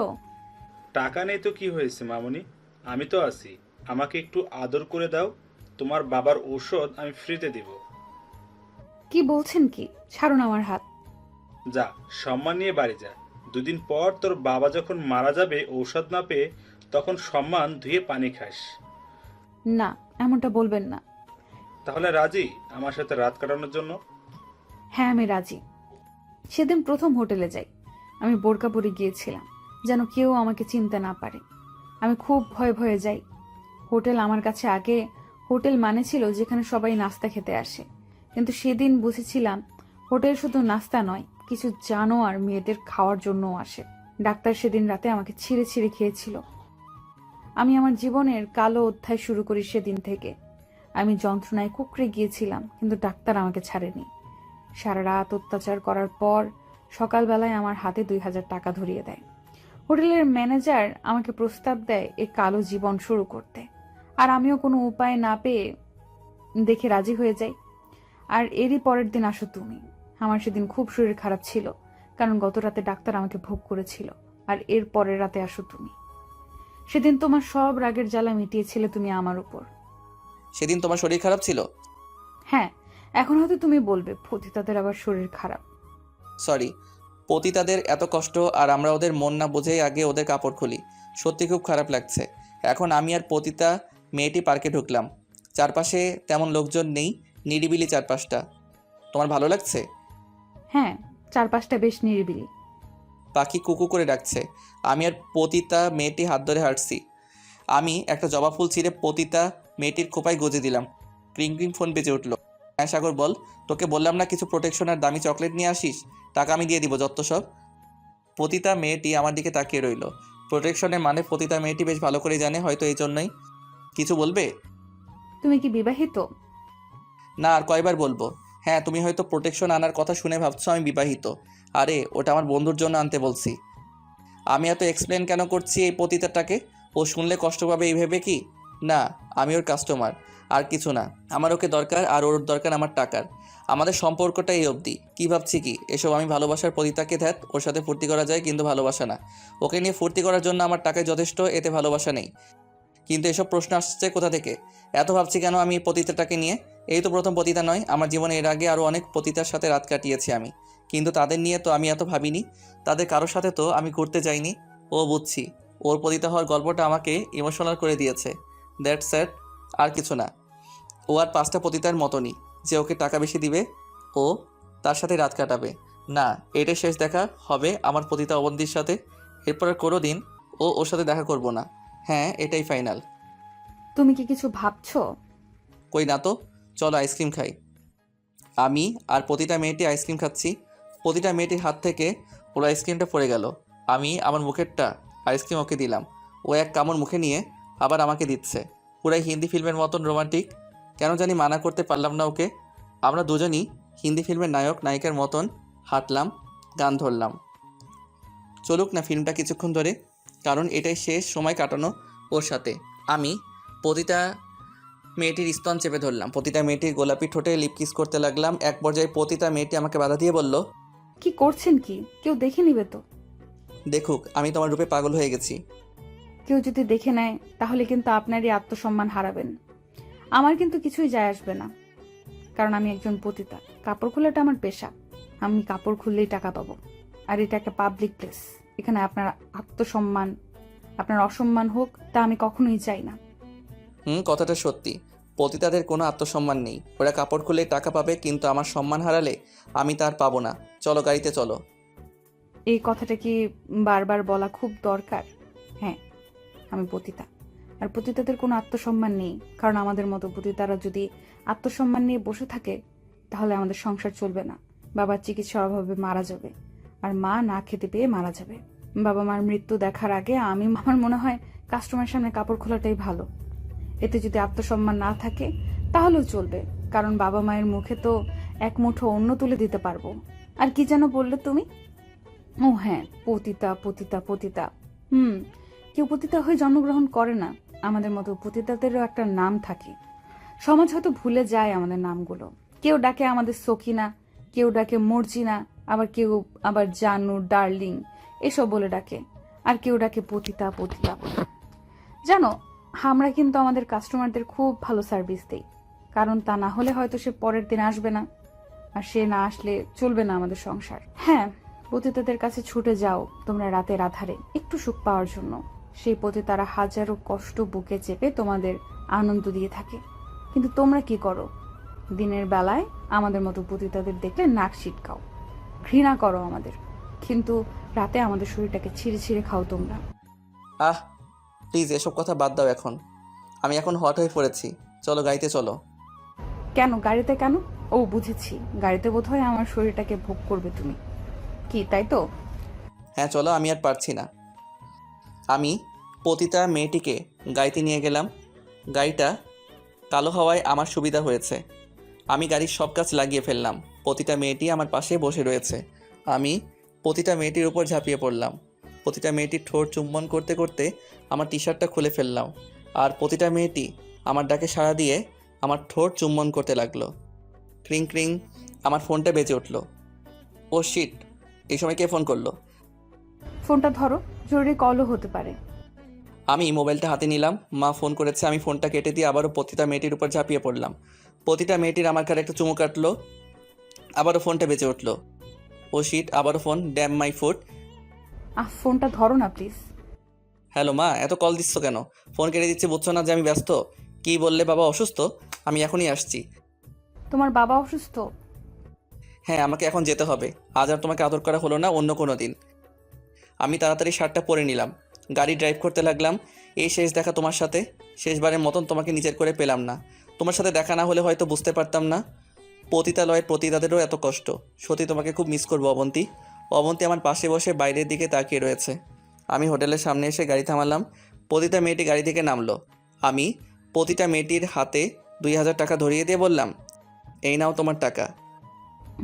E: টাকা নেই তো কি হয়েছে মামুনি, আমি তো আছি। আমাকে একটু আদর করে দাও, তোমার বাবার ঔষধ আমি ফ্রিতে দিব।
C: কি বলছেন কি? ছাড়ুন আমার হাত।
E: যা, সম্মান নিয়ে বাড়ি যা। দুদিন পর তোর বাবা যখন মারা যাবে ঔষধ না পেয়ে, তখন সম্মান ধুয়ে পানি খাস।
C: না, এমনটা বলবেন না।
E: তাহলে রাজি আমার সাথে রাত কাটানোর জন্য?
C: হ্যাঁ, আমি রাজি। সেদিন প্রথম হোটেলে যাই। আমি বোরকা পরে গিয়েছিলাম যেন কেউ আমাকে চিনতে না পারে। আমি খুব ভয়ে ভয়ে যাই। হোটেল আমার কাছে আগে হোটেল মানে ছিল যেখানে সবাই নাস্তা খেতে আসে, কিন্তু সেদিন বুঝেছিলাম হোটেল শুধু নাস্তা নয়, কিছু জানোয়ার মেয়েদের খাওয়ার জন্যও আসে। ডাক্তার সেদিন রাতে আমাকে ছিঁড়ে ছিঁড়ে খেয়েছিল। আমি আমার জীবনের কালো অধ্যায় শুরু করি সেদিন থেকে। আমি যন্ত্রণায় কুঁকড়ে গিয়েছিলাম, কিন্তু ডাক্তার আমাকে ছাড়েনি। সারা রাত অত্যাচার করার পর সকালবেলায় আমার হাতে 2000 টাকা ধরিয়ে দেয়। হোটেলের ম্যানেজার আমাকে প্রস্তাব দেয় এই কালো জীবন শুরু করতে, আর আমিও কোনো উপায় না পেয়ে দেখে রাজি হয়ে যাই। আর এরই পরের দিন আসো তুমি। আমার সেদিন খুব শরীর খারাপ ছিল, কারণ গত রাতে ডাক্তার আমাকে ভোগ করেছিল। আর এর পরের রাতে আসো তুমি। সেদিন তোমার সব রাগের জ্বালা মিটিয়েছিলে তুমি আমার উপর।
A: সেদিন তোমার শরীর খারাপ ছিল?
C: হ্যাঁ, এখন হয়তো তুমি বলবে পতিতাদের আবার শরীর খারাপ।
A: সরি, পতিতাদের এত কষ্ট আর আমরা ওদের মন না বুঝেই আগে ওদের কাপড় খুলি। সত্যি খুব খারাপ লাগছে। এখন আমি আর পতিতা মেয়েটি পার্কে ঢুকলাম। চারপাশে তেমন লোকজন নেই, নিরিবিলি চারপাশটা। তোমার ভালো লাগছে?
C: হ্যাঁ, চারপাশটা বেশ নিরিবিলি।
A: পাখি কুকু করে ডাকছে। আমি আর পতিতা মেয়েটি হাত ধরে হাঁটছি। আমি একটা জবা ফুল ছিঁড়ে পতিতা মেয়েটির খোপায় গজে দিলাম। ক্রিং ক্রিং ফোন বেজে উঠলো। হ্যাঁ সাগর বল, তোকে বললাম না কিছু প্রোটেকশন আর দামি চকলেট নিয়ে আসিস, টাকা আমি দিয়ে দিব যত সব। পতিতা মেয়েটি আমার দিকে তাকিয়ে রইল। প্রোটেকশনের মানে পতিতা মেয়েটি বেশ ভালো করে জানে, হয়তো এই জন্যই। কিছু বলবে?
C: তুমি কি বিবাহিত?
A: না, আর কয়বার বলবো? হ্যাঁ, তুমি হয়তো প্রোটেকশন আনার কথা শুনে ভাবছো আমি বিবাহিত। আরে ওটা আমার বন্ধুর জন্য আনতে বলছি। আমি এত এক্সপ্লেন কেন করছি এই পতিতাটাকে? ও শুনলে কষ্ট পাবে এই ভেবে কি? না, আমি ওর কাস্টমার, আর কিছু না। আমার ওকে দরকার আর ওর দরকার আমার টাকার। আমাদের সম্পর্কটা এই অবধি। কী ভাবছি কি এসব? আমি ভালোবাসার পতিতাকে ধ্যাত, ওর সাথে ফুর্তি করা যায় কিন্তু ভালোবাসা না। ওকে নিয়ে ফুর্তি করার জন্য আমার টাকায় যথেষ্ট, এতে ভালোবাসা নেই। কিন্তু এসব প্রশ্ন আসছে কোথা থেকে? এত ভাবছি কেন আমি এই পতিতাটাকে নিয়ে? এই তো প্রথম পতিতা নয়, আমার জীবনে এর আগে আরও অনেক পতিতার সাথে রাত কাটিয়েছি আমি, কিন্তু তাদের নিয়ে তো আমি এত ভাবিনি। তাদের কারোর সাথে তো আমি ঘুরতে যাইনি। ও বুঝছি, ওর পতিতা হওয়ার গল্পটা আমাকে ইমোশনাল করে দিয়েছে। দ্যাটস স্যাড, আর কিছু না। ও আর 5টা পতিতার মতনই, যে ওকে টাকা বেশি দিবে, ও তার সাথে রাত কাটাবে। না, এটাই শেষ দেখা হবে আমার পতিতা অবন্তীর সাথে। এরপর আর কোনো দিন ওর সাথে দেখা করব না। হ্যাঁ, এটাই ফাইনাল।
C: তুমি কি কিছু ভাবছো?
A: কই না তো, চলো আইসক্রিম খাই। আমি আর প্রতিটা মেয়েটি আইসক্রিম খাচ্ছি। প্রতিটা মেয়েটির হাত থেকে ওর আইসক্রিমটা পড়ে গেল। আমি আমার মুখেরটা আইসক্রিম ওকে দিলাম। ও এক কামড় মুখে নিয়ে আবার আমাকে দিচ্ছে। পুরাই হিন্দি ফিল্মের মতন রোমান্টিক। কেন জানি মানা করতে পারলাম না ওকে। আমরা দুজনই হিন্দি ফিল্মের নায়ক নায়িকার মতন হাঁটলাম, গান ধরলাম। চলুক না ফিল্মটা কিছুক্ষণ ধরে, কারণ এটাই শেষ সময় কাটানো ওর সাথে। আমি প্রতিটা মেয়েটির স্তন চেপে ধরলাম, প্রতিটা মেয়েটির গোলাপি ঠোঁটে লিপ কিস করতে লাগলাম। এক পর্যায়ে প্রতিটা মেয়েটি আমাকে বাধা দিয়ে বলল,
C: কি করছেন কি? কেউ দেখে নিবে তো।
A: দেখুক আমি তোমার রূপে পাগল হয়ে গেছি।
C: কেউ যদি দেখে নেয় তাহলে কিন্তু আপনারই আত্মসম্মান হারাবেন। আমার কিন্তু কিছুই যায় আসবে না, কারণ আমি একজন পতিতা। কাপড় খোলাটা আমার পেশা। আমি কাপড় খুললেই টাকা পাবো। আর এটা একটা পাবলিক প্লেস। এখানে আপনার আত্মসম্মান, আপনার অসম্মান হোক, তা আমি কখনোই চাই না।
A: কথাটা সত্যি। পতিতাদের কোনো আত্মসম্মান নেই। ওরা কাপড় খুলে টাকা পাবে, কিন্তু আমার সম্মান হারালে আমি তার পাবো না। চলো গাড়িতে চলো।
C: এই কথাটা কি বারবার বলা খুব দরকার? হ্যাঁ, আমি পতিতা। আর পতিতাদের কোনো আত্মসম্মান নেই, কারণ আমাদের মতো পতিতারা যদি আত্মসম্মান নিয়ে বসে থাকে তাহলে আমাদের সংসার চলবে না। বাবার চিকিৎসার অভাবে মারা যাবে, আর মা না খেতে পেয়ে মারা যাবে। বাবা মার মৃত্যু দেখার আগে আমার মনে হয় কাস্টমারের সামনে কাপড় খোলাটাই ভালো। এতে যদি আত্মসম্মান না থাকে তাহলেও চলবে, কারণ বাবা মায়ের মুখে তো এক মুঠো অন্ন তুলে দিতে পারবো। আর কি যেন বললে তুমি? ও হ্যাঁ, পতিতা পতিতা পতিতা। কেউ পতিতা হয়ে জন্মগ্রহণ করে না। আমাদের মতো পতিতাদেরও একটা নাম থাকে। সমাজ হয়তো ভুলে যায় আমাদের নামগুলো। কেউ ডাকে আমাদের সখিনা, কেউ ডাকে মর্জিনা, আবার জানু, ডার্লিং এসব বলে ডাকে। আর কেউ ডাকে পতিতা পতিতা। জানো, আমরা কিন্তু আমাদের কাস্টমারদের খুব ভালো সার্ভিস দেই, কারণ তা না হলে হয়তো সে পরের দিন আসবে না, আর সে না আসলে চলবে না আমাদের সংসার। হ্যাঁ, পতিতাদের কাছে ছুটে যাও তোমরা রাতের আধারে একটু সুখ পাওয়ার জন্য। সেই পতিতারা হাজারো কষ্ট বুকে চেপে তোমাদের আনন্দ দিয়ে থাকে, কিন্তু তোমরা কি করো? দিনের বেলায় আমাদের মতো পতিতাদের দেখলে নাক ছিটকাও, ঘৃণা করো আমাদের, কিন্তু রাতে আমাদের শরীরটাকে ছিঁড়ে ছিঁড়ে খাও তোমরা।
A: প্লিজ এসব কথা বাদ দাও এখন। আমি এখন হট হয়ে পড়েছি। চলো গাড়িতে চলো।
C: কেন গাড়িতে কেন? ও বুঝেছি, গাড়িতে বোধহয় আমার শরীরটাকে ভোগ করবে তুমি, কি তাই তো?
A: হ্যাঁ চলো, আমি আর পারছি না। আমি পতিতা মেয়েটিকে গাড়িতে নিয়ে গেলাম। গাড়িটা কালো হওয়ায় আমার সুবিধা হয়েছে। আমি গাড়ির সব কাজ লাগিয়ে ফেললাম। প্রতিটা মেয়েটি আমার পাশে বসে রয়েছে। আমি প্রতিটা মেয়েটির উপর ঝাঁপিয়ে পড়লাম। প্রতিটা মেয়েটির ঠোঁট চুম্বন করতে করতে আমার টি শার্টটা খুলে ফেললাম। আর প্রতিটা মেয়েটি আমার ডাকে সাড়া দিয়ে আমার ঠোঁট চুম্বন করতে লাগলো। ক্রিং ক্রিং আমার ফোনটা বেজে উঠল। ও শিট, এই সময় কে ফোন করলো?
C: ফোনটা ধরো, জরুরি কলও হতে পারে।
A: আমি মোবাইলটা হাতে নিলাম। মা ফোন করেছে। আমি ফোনটা কেটে দিয়ে আবারও প্রতিটা মেয়েটির উপর ঝাঁপিয়ে পড়লাম। প্রতিটা মেয়েটির আমার কাছে একটা চুমু কাটলো। আবারও ফোনটা বেজে উঠলো। ও শিট, আবারও ফোন। Damn my foot.
C: ফোনটা ধরো না প্লিজ।
A: হ্যালো মা, এত কল দিচ্ছ কেন? ফোন কেটে দিচ্ছে, বুঝছো না যে আমি ব্যস্ত? কি বললে? বাবা অসুস্থ? আমি এখনই আসছি।
C: তোমার বাবা অসুস্থ?
A: হ্যাঁ, আমাকে এখন যেতে হবে। আজ আর তোমাকে আদর করা হলো না, অন্য কোনো দিন। আমি তাড়াতাড়ি শার্টটা পরে নিলাম। গাড়ি ড্রাইভ করতে লাগলাম। এই শেষ দেখা তোমার সাথে। শেষবারের মতন তোমাকে নিজের করে পেলাম না। তোমার সাথে দেখা না হলে হয়তো বুঝতে পারতাম না পতিতালয়ের পতিতাদেরও এত কষ্ট। সত্যি তোমাকে খুব মিস করবো অবন্তী। অবন্তী আমার পাশে বসে বাইরের দিকে তাকিয়ে রয়েছে। আমি হোটেলের সামনে এসে গাড়ি থামালাম। প্রতিটা মেয়েটি গাড়ি থেকে নামলো। আমি প্রতিটা মেয়েটির হাতে 2000 টাকা ধরিয়ে দিয়ে বললাম, এই নাও তোমার টাকা।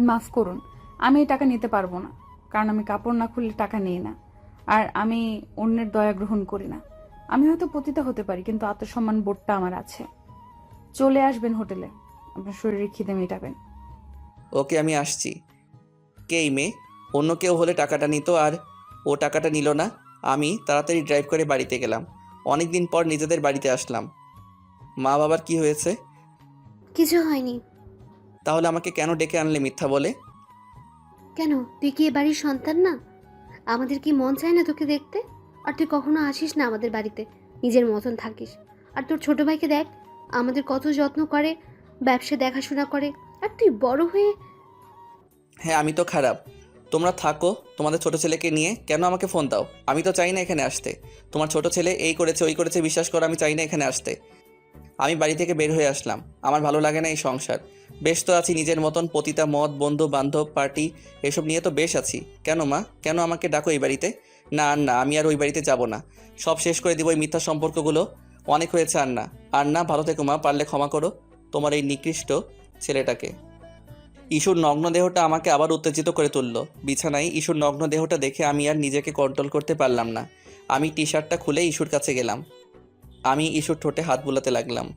C: মাফ করুন, আমি এই টাকা নিতে পারবো না, কারণ আমি কাপড় না খুললে টাকা নিই না, আর আমি অন্যের দয়া গ্রহণ করি না। আমি হয়তো পতিতা হতে পারি, কিন্তু আত্মসম্মান বোধটা আমার আছে। চলে আসবেন হোটেলে, আপনার শরীরে খিদে মেটাবেন।
A: ওকে, আমি আসছি। কে এই মেয়ে? অন্য কেউ হলে টাকাটা নিত, আর ও টাকাটা নিল না। আমি তাড়াতাড়ি ড্রাইভ করে বাড়িতে গেলাম। অনেক দিন পর নিজেদের বাড়িতে আসলাম। মা বাবার কি হয়েছে?
B: কিছু হয়নি।
A: তাহলে আমাকে কেন ডেকে আনলে মিথ্যা বলে?
B: কেন, তুই কি এ বাড়ির সন্তান না? আমাদের কি মন চায় না তোকে দেখতে? আর তুই কখনো আসিস না আমাদের বাড়িতে, নিজের মতন থাকিস। আর তোর ছোট ভাইকে দেখ, আমাদের কত যত্ন করে, ব্যবসা দেখাশোনা করে। আর তুই বড় হয়ে
A: হ্যাঁ, আমি তো খারাপ। তোমরা থাকো তোমাদের ছোট ছেলেকে নিয়ে। কেন আমাকে ফোন দাও? আমি তো চাই না এখানে আসতে। তোমার ছোট ছেলে এই করেছে ওই করেছে, বিশ্বাস করো আমি চাই না এখানে আসতে। আমি বাড়ি থেকে বের হয়ে আসলাম। আমার ভালো লাগে না এই সংসার। বেশ তো আছি নিজের মতন। পতিতা, মদ, বন্ধু বান্ধব, পার্টি এসব নিয়ে তো বেশ আছি। কেন মা, কেন আমাকে ডাকো এই বাড়িতে? না আর না, আমি আর ওই বাড়িতে যাব না। সব শেষ করে দিব এই মিথ্যা সম্পর্কগুলো। অনেক হয়েছে। আর না, আর না। ভালো থেকো মা, পারলে ক্ষমা করো। তোমার এই নিকৃষ্ট ছেলেটাকে। ইস্যুর নগ্ন দেহটা আমাকে আবার উত্তেজিত করে তুলল। বিছানায় ইস্যুর নগ্ন দেহটা দেখে আমি আর নিজেকে কন্ট্রোল করতে পারলাম না। আমি টি শার্টটা খুলে ইস্যুর কাছে গেলাম। আমি ইস্যুর ঠোঁটে হাত বুলাতে লাগলাম।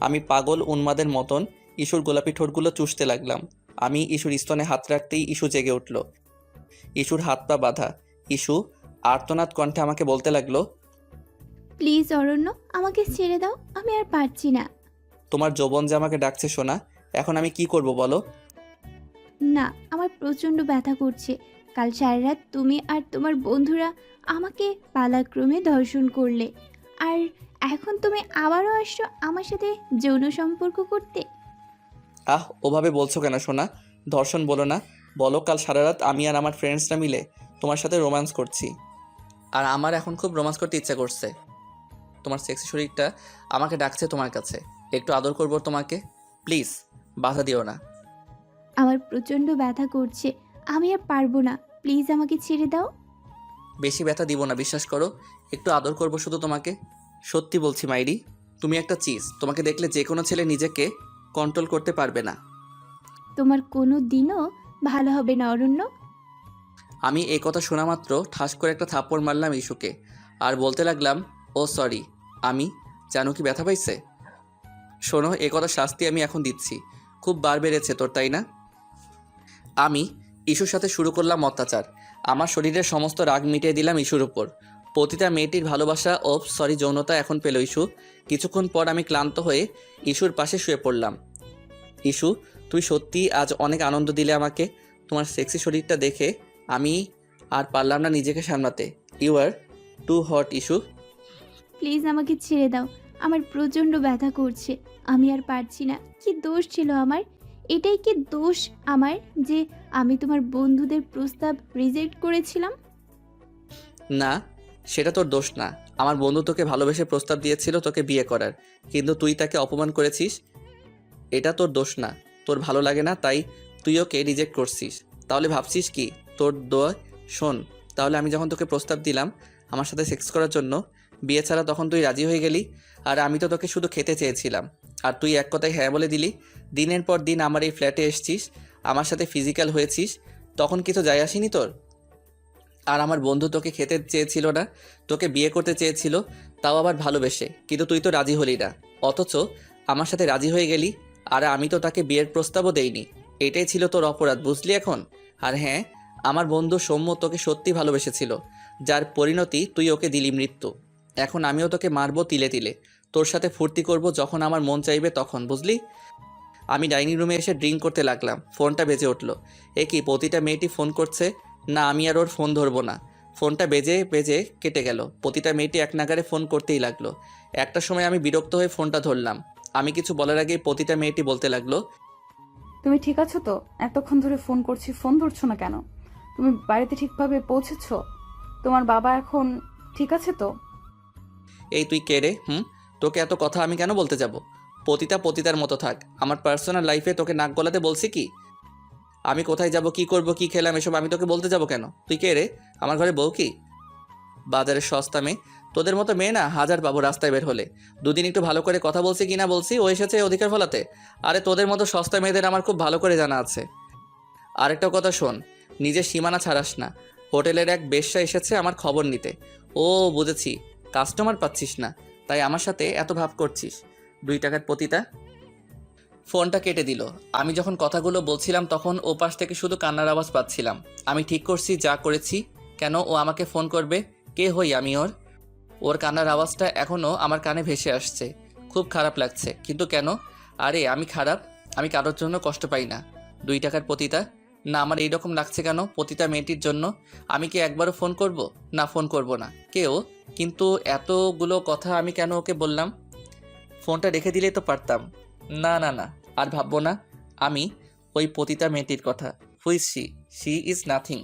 A: আমি পাগল উন্মাদের মতন ইস্যুর গোলাপি ঠোঁটগুলো চুষতে লাগলাম। আমি ইস্যুর স্তনে হাত রাখতেই ইস্যু জেগে উঠল। ইস্যুর হাত পা বাঁধা। ইস্যু আর্তনাদ কণ্ঠে আমাকে বলতে লাগলো,
D: প্লিজ অরণ্য, আমাকে ছেড়ে দাও, আমি আর পারছি না।
A: তোমার যৌবন যে আমাকে ডাকছে সোনা, এখন আমি কি করব বলো?
D: না, আমার প্রচণ্ড ব্যথা করছে। কাল সারা রাত তুমি আর তোমার বন্ধুরা আমাকে পালাক্রমে ধর্ষণ করলে, আর এখন তুমি আবারও আসছো আমার সাথে যৌন সম্পর্ক করতে।
A: ওভাবে বলছো কেন সোনা? ধর্ষণ বলো না, বলো কাল সারা রাত আমি আর আমার ফ্রেন্ডসরা মিলে তোমার সাথে রোম্যান্স করছি। আর আমার এখন খুব রোম্যান্স করতে ইচ্ছা করছে। তোমার সেক্সি শরীরটা আমাকে ডাকছে তোমার কাছে, একটু আদর করবো তোমাকে, প্লিজ বাধা দিও না।
D: আমার প্রচণ্ড ব্যথা করছে, আমি আর পারবো না, প্লিজ আমাকে ছেড়ে দাও।
A: বেশি ব্যথা দিব না, বিশ্বাস করো, একটু আদর করবো শুধু তোমাকে। সত্যি বলছি মাইরি, তুমি একটা চিজ, তোমাকে দেখলে যে কোনো ছেলে নিজেকে কন্ট্রোল করতে পারবে না।
D: তোমার কোনো দিনও ভালো হবে না অরণ্য।
A: আমি এই কথা শোনা মাত্র ঠাস করে একটা থাপ্পড় মারলাম ইস্যুকে, আর বলতে লাগলাম, ও সরি। আমি জানো কি ব্যথা পাইছে? শোনো, এ কথা শাস্তি আমি এখন দিচ্ছি। খুব বার বেড়েছে তোর, তাই না? আমি ইস্যুর সাথে শুরু করলাম অত্যাচার। আমার শরীরের সমস্ত রাগ মিটিয়ে দিলাম ইস্যুর উপর। প্রতিটা মেয়েটির ভালোবাসা ও যৌনতা এখন পেল ইস্যু। কিছুক্ষণ পর আমি ক্লান্ত হয়ে ইস্যুর পাশে শুয়ে পড়লাম। ইস্যু, তুই সত্যি আজ অনেক আনন্দ দিলে আমাকে। তোমার সেক্সি শরীরটা দেখে আমি আর পারলাম না নিজেকে সামলাতে। You are too hot issue.
D: Please আমাকে ছেড়ে দাও, আমার প্রচণ্ড ব্যথা করছে, আমি আর পারছি না। কি দোষ ছিল আমার? এটাই কি দোষ আমার যে আমি তোমার বন্ধুদের প্রস্তাব রিজেক্ট করেছিলাম?
A: না, সেটা তোর দোষ না। আমার বন্ধু তোকে ভালোবেসে প্রস্তাব দিয়েছিল তোকে বিয়ে করার, কিন্তু তুই তাকে অপমান করেছিস। এটা তোর দোষ না। তোর ভালো লাগে না তাই তুই ওকে রিজেক্ট করছিস। তাহলে ভাবছিস কি তোর দোয়া? শোন, তাহলে আমি যখন তোকে প্রস্তাব দিলাম আমার সাথে সেক্স করার জন্য বিয়ে ছাড়া, তখন তুই রাজি হয়ে গেলি। আর আমি তো তোকে শুধু খেতে চেয়েছিলাম, আর তুই এক কথায় হ্যাঁ বলে দিলি। দিনের পর দিন আমার এই ফ্ল্যাটে এসছিস, আমার সাথে ফিজিক্যাল হয়েছিস, তখন কিছু যায় আসেনি তোর? আর আমার বন্ধু তোকে খেতে চেয়েছিল না, তোকে বিয়ে করতে চেয়েছিল, তাও আবার ভালোবেসে, কিন্তু তুই তো রাজি হলি না। অথচ আমার সাথে রাজি হয়ে গেলি, আর আমি তো তাকে বিয়ের প্রস্তাবও দেইনি। এটাই ছিল তোর অপরাধ, বুঝলি এখন? আর হ্যাঁ, আমার বন্ধু সৌম্য তোকে সত্যি ভালোবেসেছিল, যার পরিণতি তুই ওকে দিলি মৃত্যু। এখন আমিও তোকে মারবো তিলে তিলে, তোর সাথে ফুর্তি করব যখন আমার মন চাইবে তখন, বুঝলি? আমি ডাইনিং রুমে এসে ড্রিঙ্ক করতে লাগলাম। ফোনটা বেজে উঠলো। এ কি, প্রতিটা মেয়েটি ফোন করছে? না, আমি আর ওর ফোন ধরবো না। ফোনটা বেজে বেজে কেটে গেল। প্রতিটা মেয়েটি এক নাগারে ফোন করতেই লাগলো। একটা সময় আমি বিরক্ত হয়ে ফোনটা ধরলাম। আমি কিছু বলার আগেই প্রতিটা মেয়েটি বলতে লাগলো,
C: তুমি ঠিক আছো তো? এতক্ষণ ধরে ফোন করছি, ফোন ধরছো না কেন? তুমি বাড়িতে ঠিকভাবে পৌঁছেছো? তোমার বাবা এখন ঠিক আছে তো?
A: এই তুই কে রে? তোকে এত কথা আমি কেন বলতে যাব? পতিতার মতো থাক। আমার পার্সোনাল লাইফে তোকে নাক গলাতে বলছি কি? আমি কোথায় যাব, কি করব, কি খেলাম, এসব আমি তোকে বলতে যাব কেন? তুই কে রে? আমার ঘরে বউ কি? বাজারের সস্তা মেয়ে। তোদের মতো মেয়ে না হাজার পাবো রাস্তায় বের হলে। দুদিন একটু ভালো করে কথা বলছি কি না বলছি, ও এসেছে অধিকার ফলাতে। আরে তোদের মতো সস্তা মেয়েদের আমার খুব ভালো করে জানা আছে। আরেকটা কথা শোন, নিজের সীমানা ছাড়াস না। হোটেলের এক বেশ্যা এসেছে আমার খবর নিতে। ও বুঝেছি, কাস্টমার পাচ্ছিস না, তাই আমার সাথে এত ভাব করছিস। 2 টাকার পতিতা। ফোনটা কেটে দিল। আমি যখন কথাগুলো বলছিলাম তখন ও পাশ থেকে শুধু কান্নার আওয়াজ পাচ্ছিলাম। আমি ঠিক করছি যা করেছি। কেন ও আমাকে ফোন করবে? কে হই আমি ওর? ওর কান্নার আওয়াজটা এখনও আমার কানে ভেসে আসছে। খুব খারাপ লাগছে, কিন্তু কেন? আরে আমি খারাপ? আমি কারোর জন্য কষ্ট পাই না। 2 টাকার পতিতা। না, আমার এইরকম লাগছে কেন পতিতা মেয়েটির জন্য? আমি কি একবারও ফোন করব? না, ফোন করব না। কে ও? কিন্তু এতগুলো কথা আমি কেন ওকে বললাম? ফোনটা রেখে দিলেই তো পারতাম। না না না, আর ভাববো না আমি ওই পতিতা মেয়েটির কথা। Who's she is nothing.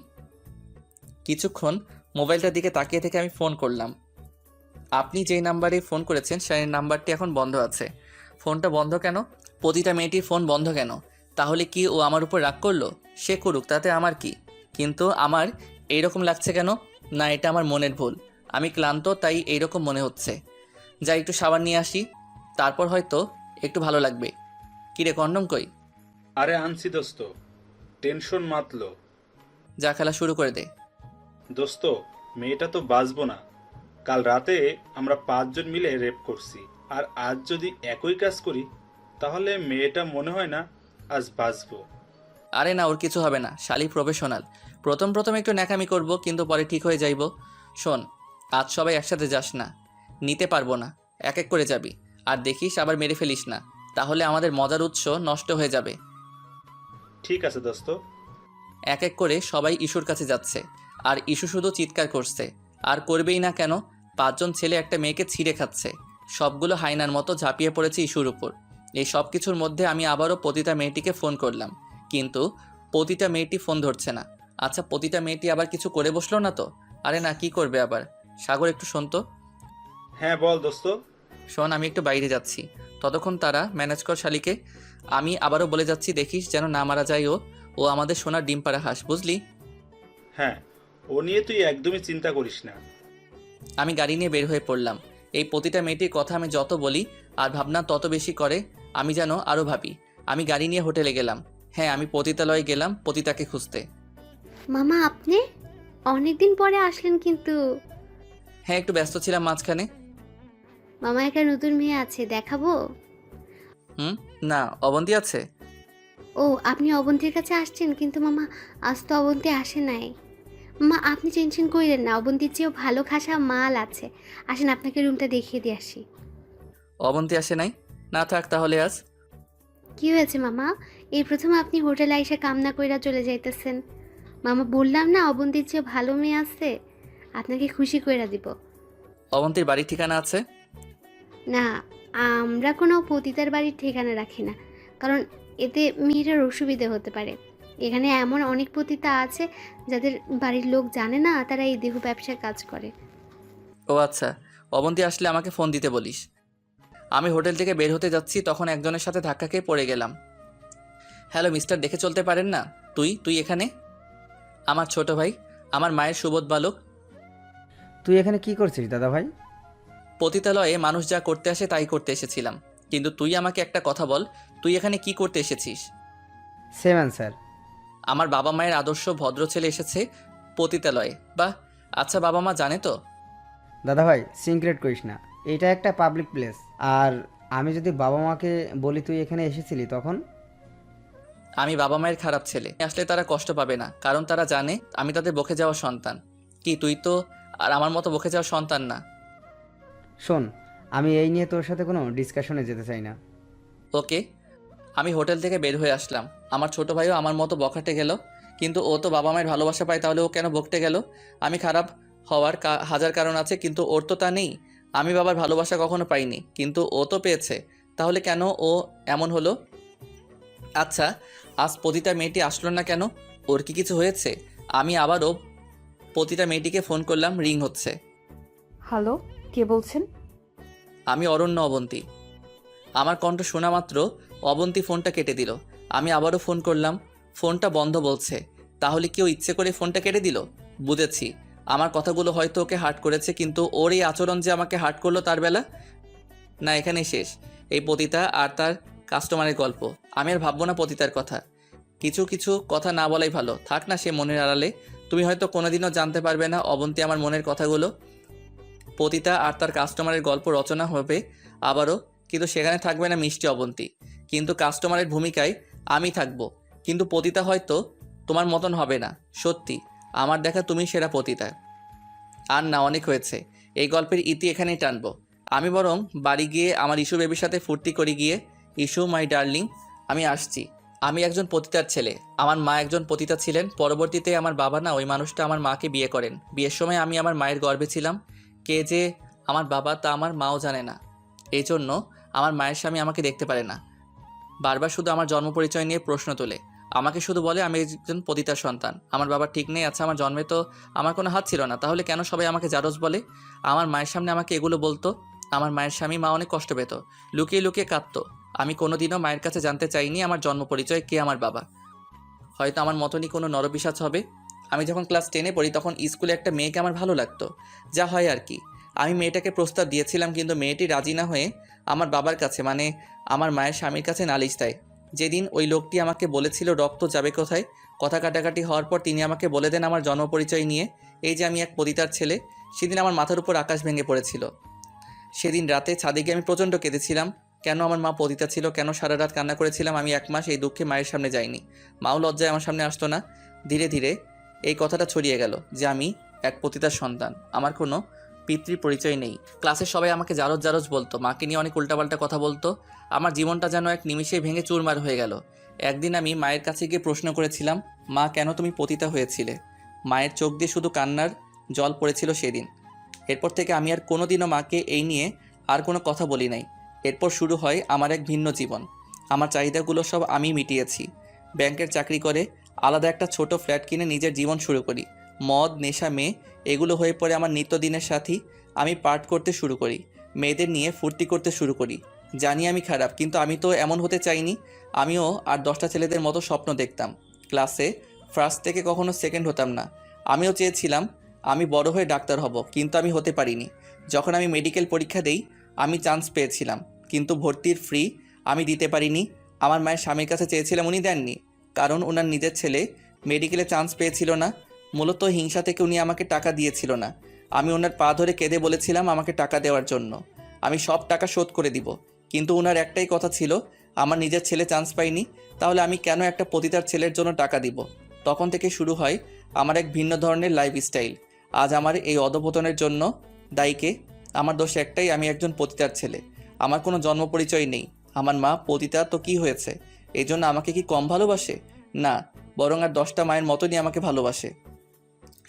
A: কিছুক্ষণ মোবাইলটার দিকে তাকিয়ে থেকে আমি ফোন করলাম। আপনি যেই নাম্বারে ফোন করেছেন সেই নাম্বারটি এখন বন্ধ আছে। ফোনটা বন্ধ কেন? পতিতা মেয়েটির ফোন বন্ধ কেন? তাহলে কি ও আমার উপর রাগ করলো? সে করুক, তাতে আমার কি? কিন্তু আমার এইরকম লাগছে কেন? না, এটা আমার মনের ভুল। আমি ক্লান্ত তাই এইরকম মনে হচ্ছে। যাই একটু সাবান নিয়ে আসি, তারপর হয়তো একটু ভালো লাগবে। কিরে কন্ডম কই?
E: আরে আনছি দোস্ত, টেনশন মাতলো।
A: যা খেলা শুরু করে দে।
E: দোস্ত, মেয়েটা তো বাঁচবো না। কাল রাতে আমরা 5 জন মিলে রেপ করছি, আর আজ যদি একই কাজ করি তাহলে মেয়েটা মনে হয় না আজ বাঁচবো।
A: আরে না, ওর কিছু হবে না, শালি প্রফেশনাল। প্রথম প্রথম একটু ন্যাকামি করব, কিন্তু পরে ঠিক হয়ে যাইব। শোন, আজ সবাই একসাথে যাস না, নিতে পারবো না। এক এক করে যাবি, আর দেখিস আবার মেরে ফেলিস না, তাহলে আমাদের মজার উৎস নষ্ট হয়ে যাবে।
E: ঠিক আছে দোস্ত।
A: এক এক করে সবাই ইস্যুর কাছে যাচ্ছে, আর ইস্যু শুধু চিৎকার করছে। আর করবেই না কেন, 5 জন ছেলে একটা মেয়েকে ছিঁড়ে খাচ্ছে। সবগুলো হাইনার মতো ঝাঁপিয়ে পড়েছে ইস্যুর উপর। এই সব কিছুর মধ্যে আমি আবারও পতিতা মেয়েটিকে ফোন করলাম, কিন্তু পতিতা মেয়েটি ফোন ধরছে না। আচ্ছা, পতিতা মেয়েটি আবার কিছু করে বসলো না তো? আরে না, কি করবে আবার? সাগর, একটু শোন তো।
E: হ্যাঁ বল দোস্ত।
A: শোন, আমি একটু বাইরে যাচ্ছি, ততক্ষণ তারা ম্যানেজ কর শালিকে। আমি আবারও বলে যাচ্ছি, দেখিস যেন না মারা যায় ও। ও আমাদের সোনার ডিম পাড়া হাঁস, বুঝলি?
E: হ্যাঁ, ও নিয়ে তুই একদমই চিন্তা করিস না।
A: আমি গাড়ি নিয়ে বের হয়ে পড়লাম। এই পতিতা মেয়েটির কথা আমি যত বলি আর ভাবনা তত বেশি করে, আমি যেন আরও ভাবি। আমি গাড়ি নিয়ে হোটেলে গেলাম। হ্যাঁ, আমি পতিতালয়ে গেলাম পতিতাকে খুঁজতে।
B: মামা আপনি অনেকদিন পরে আসলেন কিন্তু।
A: হ্যাঁ, একটু ব্যস্ত ছিলাম মাঝখানে।
B: মামা একটা নতুন মেয়ে আছে, দেখাবো?
A: না, অবন্তি আছে।
B: ও, আপনি অবন্তীর কাছে আসছেন, কিন্তু মামা আজ তো অবন্তী আসে নাই। মা আপনি টেনশন করিলেন না, অবন্তীর চেয়েও ভালো খাসা মাল আছে। আসেন আপনাকে রুমটা দেখিয়ে দিয়ে আসি।
A: অবন্তি আসে নাই? না থাক তাহলে আজ।
B: কি হয়েছে মামা? এই প্রথম আপনি হোটেলে এসে কামনা কইরা চলে যাইতেছেন। মামা বললাম না অবন্তীর চেয়ে ভালো মেয়ে আছে, আপনাকে খুশি কইরা দিব।
A: অবন্তির বাড়ির ঠিকানা আছে?
B: না, আমরা কোনো পতিতার বাড়ির ঠিকানা রাখি না, কারণ এতে মেয়েটার অসুবিধে হতে পারে। এখানে এমন অনেক পতিতা আছে যাদের বাড়ির লোক জানে না তারা এই দেহ ব্যবসায় কাজ করে।
A: ও আচ্ছা, অবন্তি আসলে আমাকে ফোন দিতে বলিস। আমি হোটেল থেকে বের হতে যাচ্ছি, তখন একজনের সাথে ধাক্কা খেয়ে পড়ে গেলাম। হ্যালো মিস্টার, দেখে চলতে পারেন না? তুই এখানে? আমার ছোট ভাই, আমার মায়ের সুবোধ বালক।
F: তুই এখানে কি করছিস দাদা ভাই?
A: পতিতালয়ে মানুষ যা করতে আসে তাই করতে এসেছিলাম, কিন্তু তুই আমাকে একটা কথা বল, তুই এখানে কি করতে এসেছিস?
F: Same answer.
A: আমার বাবা মায়ের আদর্শ ভদ্র ছেলে এসেছে পতিতালয়ে। বাহ, আচ্ছা, বাবা মা জানে তো?
F: দাদা ভাই সিক্রেট করিস না, এটা একটা পাবলিক প্লেস। আর আমি যদি বাবা মাকে বলি তুই এখানে এসেছিলি তখন?
A: আমি বাবা মায়ের খারাপ ছেলে, আসলে তারা কষ্ট পাবে না, কারণ তারা জানে আমি তাদের বকে যাওয়া সন্তান। কি তুই তো আর আমার মতো বকে যাওয়া সন্তান না?
F: শোন, আমি এই নিয়ে তোর সাথে কোনো ডিসকাশনে যেতে চাই না।
A: ওকে। আমি হোটেল থেকে বের হয়ে আসলাম। আমার ছোট ভাইও আমার মতো বখাটে গেল, কিন্তু ও তো বাবা মায়ের ভালোবাসা পায়, তাহলে ও কেন বকতে গেল? আমি খারাপ হওয়ার হাজার কারণ আছে, কিন্তু ওর তো তা নেই। আমি বাবার ভালোবাসা কখনো পাইনি, কিন্তু ও তো পেয়েছে, তাহলে কেন ও এমন হলো? আচ্ছা, আজ পতিতা মেয়েটি আসলো না কেন? ওর কি কিছু হয়েছে? আমি আবারও পতিতা মেয়েটিকে ফোন করলাম, রিং হচ্ছে।
C: হ্যালো, কে বলছেন?
A: আমি অরণ্য, অবন্তী। আমার কণ্ঠ শোনা মাত্র অবন্তী ফোনটা কেটে দিল। আমি আবারও ফোন করলাম, ফোনটা বন্ধ বলছে। তাহলে কেউ ইচ্ছে করে ফোনটা কেটে দিল? বুঝেছি, আমার কথাগুলো হয়তো ওকে হার্ট করেছে, কিন্তু ওর এই আচরণ যে আমাকে হার্ট করলো তার বেলা। না, এখানেই শেষ এই পতিতা আর তার কাস্টমারের গল্প। আমি আর ভাববো না পতিতার কথা। কিছু কিছু কথা না বলাই ভালো, থাক না সে মনের আড়ালে। তুমি হয়তো কোনোদিনও জানতে পারবে না অবন্তী আমার মনের কথাগুলো। পতিতা আর তার কাস্টমারের গল্প রচনা হবে আবারও, কিন্তু সেখানে থাকবে না মিষ্টি অবন্তী, কিন্তু কাস্টমারের ভূমিকায় আমি থাকবো। কিন্তু পতিতা হয়তো তোমার মতন হবে না। সত্যি, আমার দেখা তুমি সেরা পতিতা। আর না, অনেক হয়েছে, এই গল্পের ইতি এখানেই টানবো। আমি বরং বাড়ি গিয়ে আমার ইস্যু বেবির সাথে ফুর্তি করি গিয়ে। ইস্যু মাই ডার্লিং, আমি আসছি। আমি একজন পতিতার ছেলে, আমার মা একজন পতিতা ছিলেন। পরবর্তীতে আমার বাবা না ওই মানুষটা আমার মাকে বিয়ে করেন। বিয়ের সময় আমি আমার মায়ের গর্ভে ছিলাম। কে যে আমার বাবা তা আমার মাও জানে না। এই জন্য আমার মায়ের স্বামী আমাকে দেখতে পারে না, বারবার শুধু আমার জন্ম পরিচয় নিয়ে প্রশ্ন তোলে। আমাকে শুধু বলে আমি একজন পতিতার সন্তান। আমার বাবা ঠিক নেই। আচ্ছা, আমার জন্মে তো আমার কোনো হাত ছিল না, তাহলে কেন সবাই আমাকে জারজ বলে? আমার মায়ের সামনে আমাকে এগুলো বলতো। আমার মায়ের স্বামী মা অনেক কষ্ট পেত, লুকিয়ে লুকিয়ে কাঁদতো। আমি কোনোদিনও মায়ের কাছে জানতে চাইনি আমার জন্ম পরিচয়, কে আমার বাবা। হয়তো আমার মতনই কোনো নরপিশাচ হবে। আমি যখন ক্লাস 10-এ পড়ি তখন স্কুলে একটা মেয়েকে আমার ভালো লাগতো, যা হয় আর কি। আমি মেয়েটাকে প্রস্তাব দিয়েছিলাম, কিন্তু মেয়েটি রাজি না হয়ে আমার বাবার কাছে, মানে আমার মায়ের স্বামীর কাছে নালিশ দেয়। যেদিন ওই লোকটি আমাকে বলেছিল রক্ত যাবে কোথায়, কথা কাটাকাটি হওয়ার পর তিনি আমাকে বলে দেন আমার জন্ম পরিচয় নিয়ে, এই যে আমি এক পতিতার ছেলে। সেদিন আমার মাথার উপর আকাশ ভেঙে পড়েছিল। সেদিন রাতে ছাদে গিয়ে আমি প্রচণ্ড কেঁদেছিলাম। কেন আমার মা পতিতা ছিল, কেন সারা রাত কান্না করেছিলাম। আমি 1 মাস এই দুঃখে মায়ের সামনে যাইনি। মাও লজ্জায় আমার সামনে আসতো না। ধীরে ধীরে এই কথাটা ছড়িয়ে গেল যে আমি এক পতিতার সন্তান, আমার কোনো পিতৃ পরিচয় নেই। ক্লাসের সবাই আমাকে জারজ জারজ বলতো, মাকে নিয়ে অনেক উল্টাপাল্টা কথা বলতো। আমার জীবনটা যেন এক নিমিষে ভেঙে চুরমার হয়ে গেল। একদিন আমি মায়ের কাছে গিয়ে প্রশ্ন করেছিলাম, মা কেন তুমি পতিতা হয়েছিলে? মায়ের চোখ দিয়ে শুধু কান্নার জল পড়েছিল সেদিন। এরপর থেকে আমি আর কোনোদিনও মাকে এই নিয়ে আর কোনো কথা বলি নাই। এরপর শুরু হয় আমার এক ভিন্ন জীবন। আমার চাহিদাগুলো সব আমি মিটিয়েছি। ব্যাংকের চাকরি করে আলাদা একটা ছোট ফ্ল্যাট কিনে নিজের জীবন শুরু করি। মদ, নেশা, মেয়ে এগুলো হয়ে পড়ে আমার নিত্যদিনের সাথী। আমি পার্ট করতে শুরু করি, মেয়েদের নিয়ে ফুর্তি করতে শুরু করি। জানি আমি খারাপ, কিন্তু আমি তো এমন হতে চাইনি। আমিও আর 10টা ছেলেদের মতো স্বপ্ন দেখতাম। ক্লাসে ফার্স্ট থেকে কখনো সেকেন্ড হতাম না। আমিও চেয়েছিলাম আমি বড় হয়ে ডাক্তার হব, কিন্তু আমি হতে পারিনি। যখন আমি মেডিকেল পরীক্ষা দেই আমি চান্স পেয়েছিলাম, কিন্তু ভর্তির ফ্রি আমি দিতে পারিনি। আমার মায়ের স্বামীর কাছে চেয়েছিলাম, উনি দেননি, কারণ ওনার নিজের ছেলে মেডিকেলে চান্স পেয়েছিল না। মূলত হিংসা থেকে উনি আমাকে টাকা দিয়েছিল না। আমি ওনার পা ধরে কেঁদে বলেছিলাম আমাকে টাকা দেওয়ার জন্য, আমি সব টাকা শোধ করে দিব। কিন্তু ওনার একটাই কথা ছিল, আমার নিজের ছেলে চান্স পাইনি, তাহলে আমি কেন একটা পতিতার ছেলের জন্য টাকা দিব। তখন থেকে শুরু হয় আমার এক ভিন্ন ধরনের লাইফস্টাইল। আজ আমার এই অধপতনের জন্য দায়ীকে? আমার দোষ একটাই, আমি একজন পতিতার ছেলে। আমার কোনো জন্ম পরিচয় নেই। আমার মা পতিতা তো কি হয়েছে, এই জন্য আমাকে কি কম ভালোবাসে? না, বরং আর 10টা মায়ের মতনই আমাকে ভালোবাসে।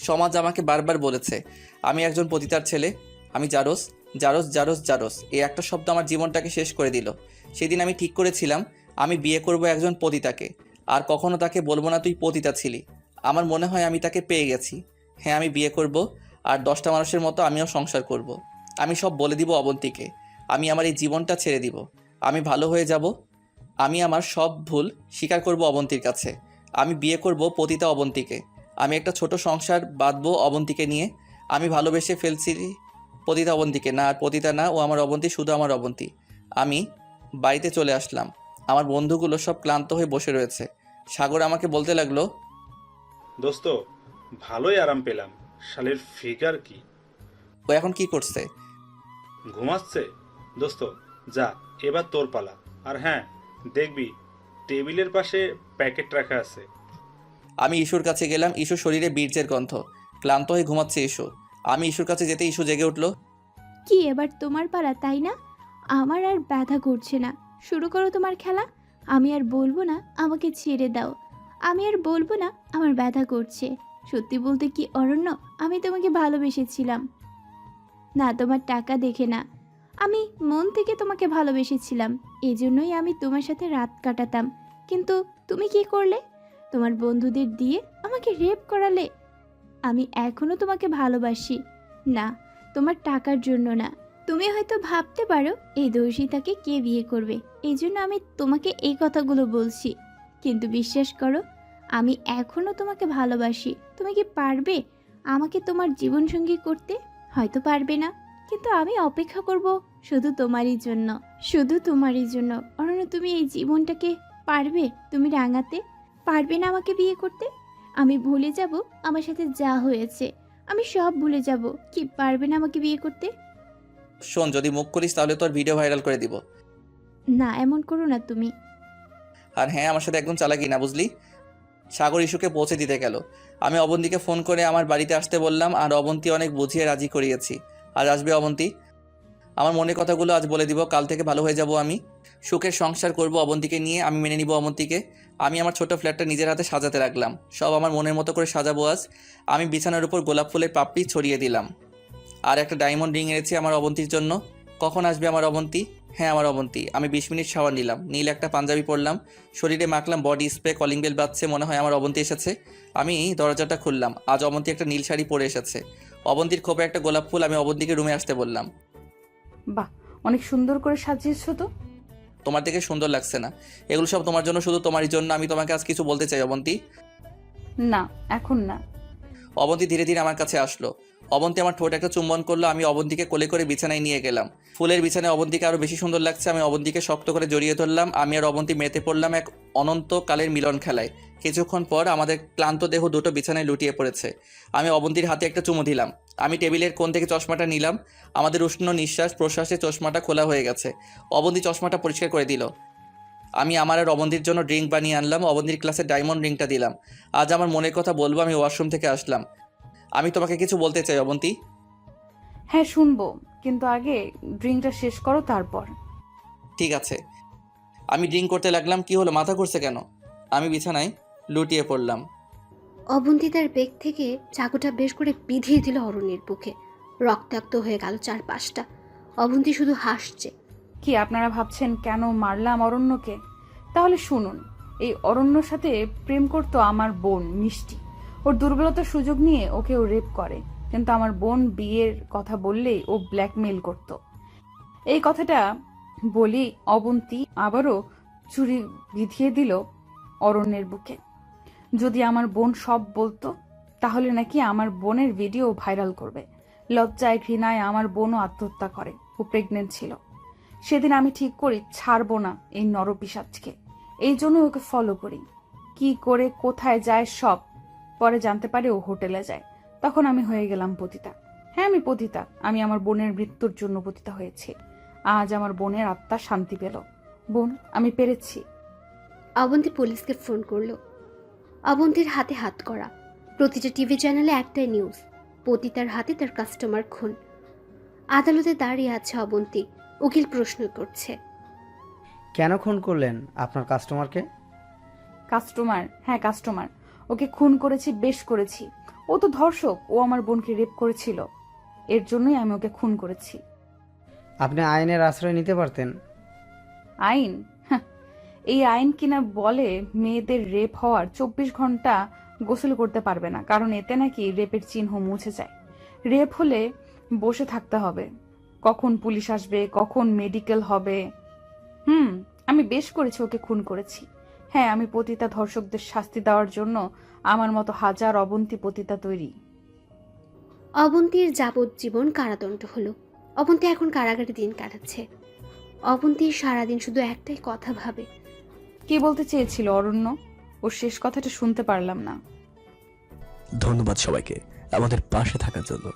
A: সমাজ আমাকে বারবার বলেছে আমি একজন পতিতার ছেলে। আমি জারজ, জারজ, জারজ, জারজ, এই একটা শব্দ আমার জীবনটাকে শেষ করে দিল। সেদিন আমি ঠিক করেছিলাম আমি বিয়ে করব একজন পতিতাকে, আর কখনো তাকে বলবো না তুই পতিতা ছিলি। আমার মনে হয় আমি তাকে পেয়ে গেছি। হ্যাঁ, আমি বিয়ে করব, আর 10টা মানুষের মতো আমিও সংসার করব। আমি সব বলে দিব অবন্তীকে। আমি আমার এই জীবনটা ছেড়ে দিব। আমি ভালো হয়ে যাব। আমি আমার সব ভুল স্বীকার করব অবন্তীর কাছে। আমি বিয়ে করব পতিতা অবন্তীকে। আমি একটা ছোট সংসার বাঁধবো অবন্তীকে নিয়ে। আমি ভালোবেসে ফেলছি পতিতা অবন্তীকে। না, আর পতিতা না, ও আমার অবন্তী, শুধু আমার অবন্তী। আমি বাড়িতে চলে আসলাম। আমার বন্ধুগুলো সব ক্লান্ত হয়ে বসে রয়েছে। সাগর আমাকে বলতে লাগলো,
E: দোস্ত, ভালোই আরাম পেলাম। শালের ফিগার কি!
A: ও এখন কি করছে?
E: ঘুমাচ্ছে। দোস্ত যা, এবার তোর পালা। আর হ্যাঁ, দেখবি টেবিলের পাশে প্যাকেট রাখা আছে।
A: আমি ইস্যুর কাছে গেলাম। ইস্যুর শরীরে বীর্যের গন্ধ। ক্লান্ত হয়ে ঘুমাচ্ছে ইস্যু। আমি ইস্যুর কাছে যেতে ইস্যু জেগে উঠল।
D: কি এবার তোমার পালা, তাই না? আমার আর ব্যথা করছে না, শুরু করো তোমার খেলা। আমি আর বলবো না আমাকে ছেড়ে দাও, আমি আর বলবো না আমার ব্যথা করছে। সত্যি বলতে কি অরণ্য, আমি তোমাকে ভালোবেসেছিলাম না, তোমার টাকা দেখে না, আমি মন থেকে তোমাকে ভালোবেসেছিলাম। এজন্যই আমি তোমার সাথে রাত কাটাতাম। কিন্তু তুমি কি করলে? তোমার বন্ধুদের দিয়ে আমাকে রেপ করালে। আমি এখনো তোমাকে ভালোবাসি না, তোমার টাকার জন্য না। তুমি হয়তো ভাবতে পারো এই দর্শিতাকে কে বিয়ে করবে, এই জন্য আমি তোমাকে এই কথাগুলো বলছি। কিন্তু বিশ্বাস করো, আমি এখনো তোমাকে ভালোবাসি। তুমি কি পারবে আমাকে তোমার জীবনসঙ্গী করতে? হয়তো পারবে না, কিন্তু আমি অপেক্ষা করব শুধু তোমারই জন্য, শুধু তোমারই জন্য। অরণ্য, তুমি এই জীবনটাকে পারবে তুমি রাঙাতে? পারবে না আমাকে বিয়ে করতে? আমি ভুলে যাব আমার সাথে যা হয়েছে, আমি সব ভুলে যাব। কি পারবে না আমাকে বিয়ে করতে?
A: শোন, যদি মুখ করিস তাহলে তোর ভিডিও ভাইরাল করে দিব।
D: না, এমন করো না তুমি।
A: আর হ্যাঁ, আমার সাথে একদম চালাকি না, বুঝলি? সাগর ইস্যুকে পৌঁছে দিতে গেল। আমি অবন্তীকে ফোন করে আমার বাড়িতে আসতে বললাম, আর অবন্তী অনেক বুঝিয়ে রাজি করিয়েছি। আজ আসবে অবন্তী। আমার মনের কথাগুলো আজ বলে দিব, কাল থেকে ভালো হয়ে যাব। আমি সুখের সংসার করব অবন্তীকে নিয়ে। আমি মেনে নিব অবন্তীকে। আমি আমার ছোট ফ্ল্যাটটা নিজের হাতে সাজাতে লাগলাম। সব আমার মনের মতো করে সাজাবো আজ। আমি বিছানার উপর গোলাপ ফুলের পাপড়ি ছড়িয়ে দিলাম, আর একটা ডায়মন্ড রিং এনেছি আমার অবন্তীর জন্য। কখন আসবে আমার অবন্তী? হ্যাঁ, আমার অবন্তী। আমি 20 মিনিট শাওয়ার নিলাম, নীল একটা পাঞ্জাবি পরলাম, শরীরে মাখলাম বডি স্প্রে। কলিং বেল বাজছে, মনে হয় আমার অবন্তী এসেছে। আমি দরজাটা খুললাম। আজ অবন্তী একটা নীল শাড়ি পরে এসেছে। অবন্তীর খোপে একটা গোলাপ ফুল। আমি অবন্তীকে রুমে আসতে বললাম।
C: বাহ, অনেক সুন্দর করে সাজিয়েছো তো।
A: তোমার দেখে সুন্দর লাগছে না? এগুলো সব তোমার জন্য, শুধু তোমারই জন্য। আমি তোমাকে আজ কিছু বলতে চাই অবন্তী।
C: না, এখন না।
A: অবন্তী ধীরে ধীরে আমার কাছে আসলো। অবন্তী আমার ঠোঁট একটা চুম্বন করলো। আমি অবন্তীকে কোলে করে বিছানায় নিয়ে গেলাম। ফুলের বিছানায় অবন্তীকে আরও বেশি সুন্দর লাগছে। আমি অবন্তীকে শক্ত করে জড়িয়ে ধরলাম। আমি আর অবন্তী মেতে পড়লাম এক অনন্তকালের মিলন খেলায়। কিছুক্ষণ পর আমাদের ক্লান্ত দেহ দুটো বিছানায় লুটিয়ে পড়েছে। আমি অবন্তীর হাতে একটা চুমু দিলাম। আমি টেবিলের কোণ থেকে চশমাটা নিলাম। আমাদের উষ্ণ নিঃশ্বাস প্রশ্বাসে চশমাটা খোলা হয়ে গেছে। অবন্তী চশমাটা পরিষ্কার করে দিল। আমি আমার আর অবন্তীর জন্য ড্রিঙ্ক বানিয়ে আনলাম। অবন্তীর ক্লাসে ডায়মন্ড রিংটা দিলাম। আজ আমার মনের কথা বলবো। আমি ওয়াশরুম থেকে আসলাম। আমি তোমাকে কিছু বলতে চাই অবন্তী।
C: হ্যাঁ শুনবো, কিন্তু আগে ড্রিঙ্কটা শেষ করো তারপর।
A: ঠিক আছে। আমি ড্রিঙ্ক করতে লাগলাম। কি হলো, মাথা ঘুরছে কেন? আমি বিছানায় লুটিয়ে পড়লাম।
B: অবন্তী তার বেগ থেকে চাকুটা বের করে বিধিয়ে দিল অরণ্যের বুকে। রক্তাক্ত হয়ে গেল চারপাশটা। অবন্তী শুধু হাসছে।
C: কি আপনারা ভাবছেন কেন মারলাম অরণ্যকে? তাহলে শুনুন, এই অরণ্যর সাথে প্রেম করতো আমার বোন মিষ্টি। ওর দুর্বলতার সুযোগ নিয়ে ওকেও রেপ করে, কিন্তু আমার বোন বিয়ের কথা বললেই ও ব্ল্যাকমেইল করত। এই কথাটা বলি অবন্তী আবারও চুরি বিধিয়ে দিল অরণ্যের বুকে। যদি আমার বোন সব বলতো, তাহলে নাকি আমার বোনের ভিডিও ভাইরাল করবে। লজ্জায় ঘৃণায় আমার বোনও আত্মহত্যা করে। ও প্রেগনেন্ট ছিল। সেদিন আমি ঠিক করি ছাড়বো না এই নরপিশাচকে। এই জন্য ওকে ফলো করি। কি করে কোথায় যায় সব পরে জানতে পারে ও হোটেলে যায়। তখন আমি হয়ে গেলাম পতিতা। হ্যাঁ আমি পতিতা। আমি আমার বোনের মৃত্যুর জন্য পতিতা হয়েছি। আজ আমার বোনের আত্মা শান্তি পেল। বোন, আমি পেরেছি।
B: অবন্তী পুলিশকে ফোন করলো। অবন্তীর হাতে হাত করা। প্রতিটা টিভি চ্যানেলে একটাই নিউজ, পতিতার হাতে তার কাস্টমার খুন। আদালতে দাঁড়িয়ে আছে অবন্তী। উকিল প্রশ্ন করছে।
F: কেন খুন করলেন আপনার কাস্টমারকে?
C: কাস্টমার? হ্যাঁ কাস্টমার। ওকে খুন করেছি, বেশ করেছি। ও তো ধর্ষক। ও আমার বোনকে রেপ করেছিল। এর জন্যই আমি ওকে খুন করেছি।
F: আপনি আইনের আশ্রয় নিতে পারতেন।
C: আইন? হ্যাঁ, এই আইন কিনা বলে মেয়েদের রেপ হওয়ার 24 ঘন্টা গোসল করতে পারবে না, কারণ এতে নাকি রেপের চিহ্ন মুছে যায়। রেপ হলে বসে থাকতে হবে, কখন পুলিশ আসবে, কখন মেডিকেল হবে। আমি বেশ করেছি, ওকে খুন করেছি। হ্যাঁ, আমি পতিতা ধর্ষকদের শাস্তি দেওয়ার জন্য আমার মতো হাজার অবন্তী পতিতা তৈরি।
B: অবন্তীর যাবজ্জীবন কারাদণ্ড হলো। অবন্তী এখন কারাগারে দিন কাটাচ্ছে। অবন্তীর সারাদিন শুধু একটাই কথা ভাবে।
C: কি বলতে চেয়েছিল অরণ্য? ওর শেষ কথাটা শুনতে পারলাম না।
G: ধন্যবাদ সবাইকে আমাদের পাশে থাকার জন্য।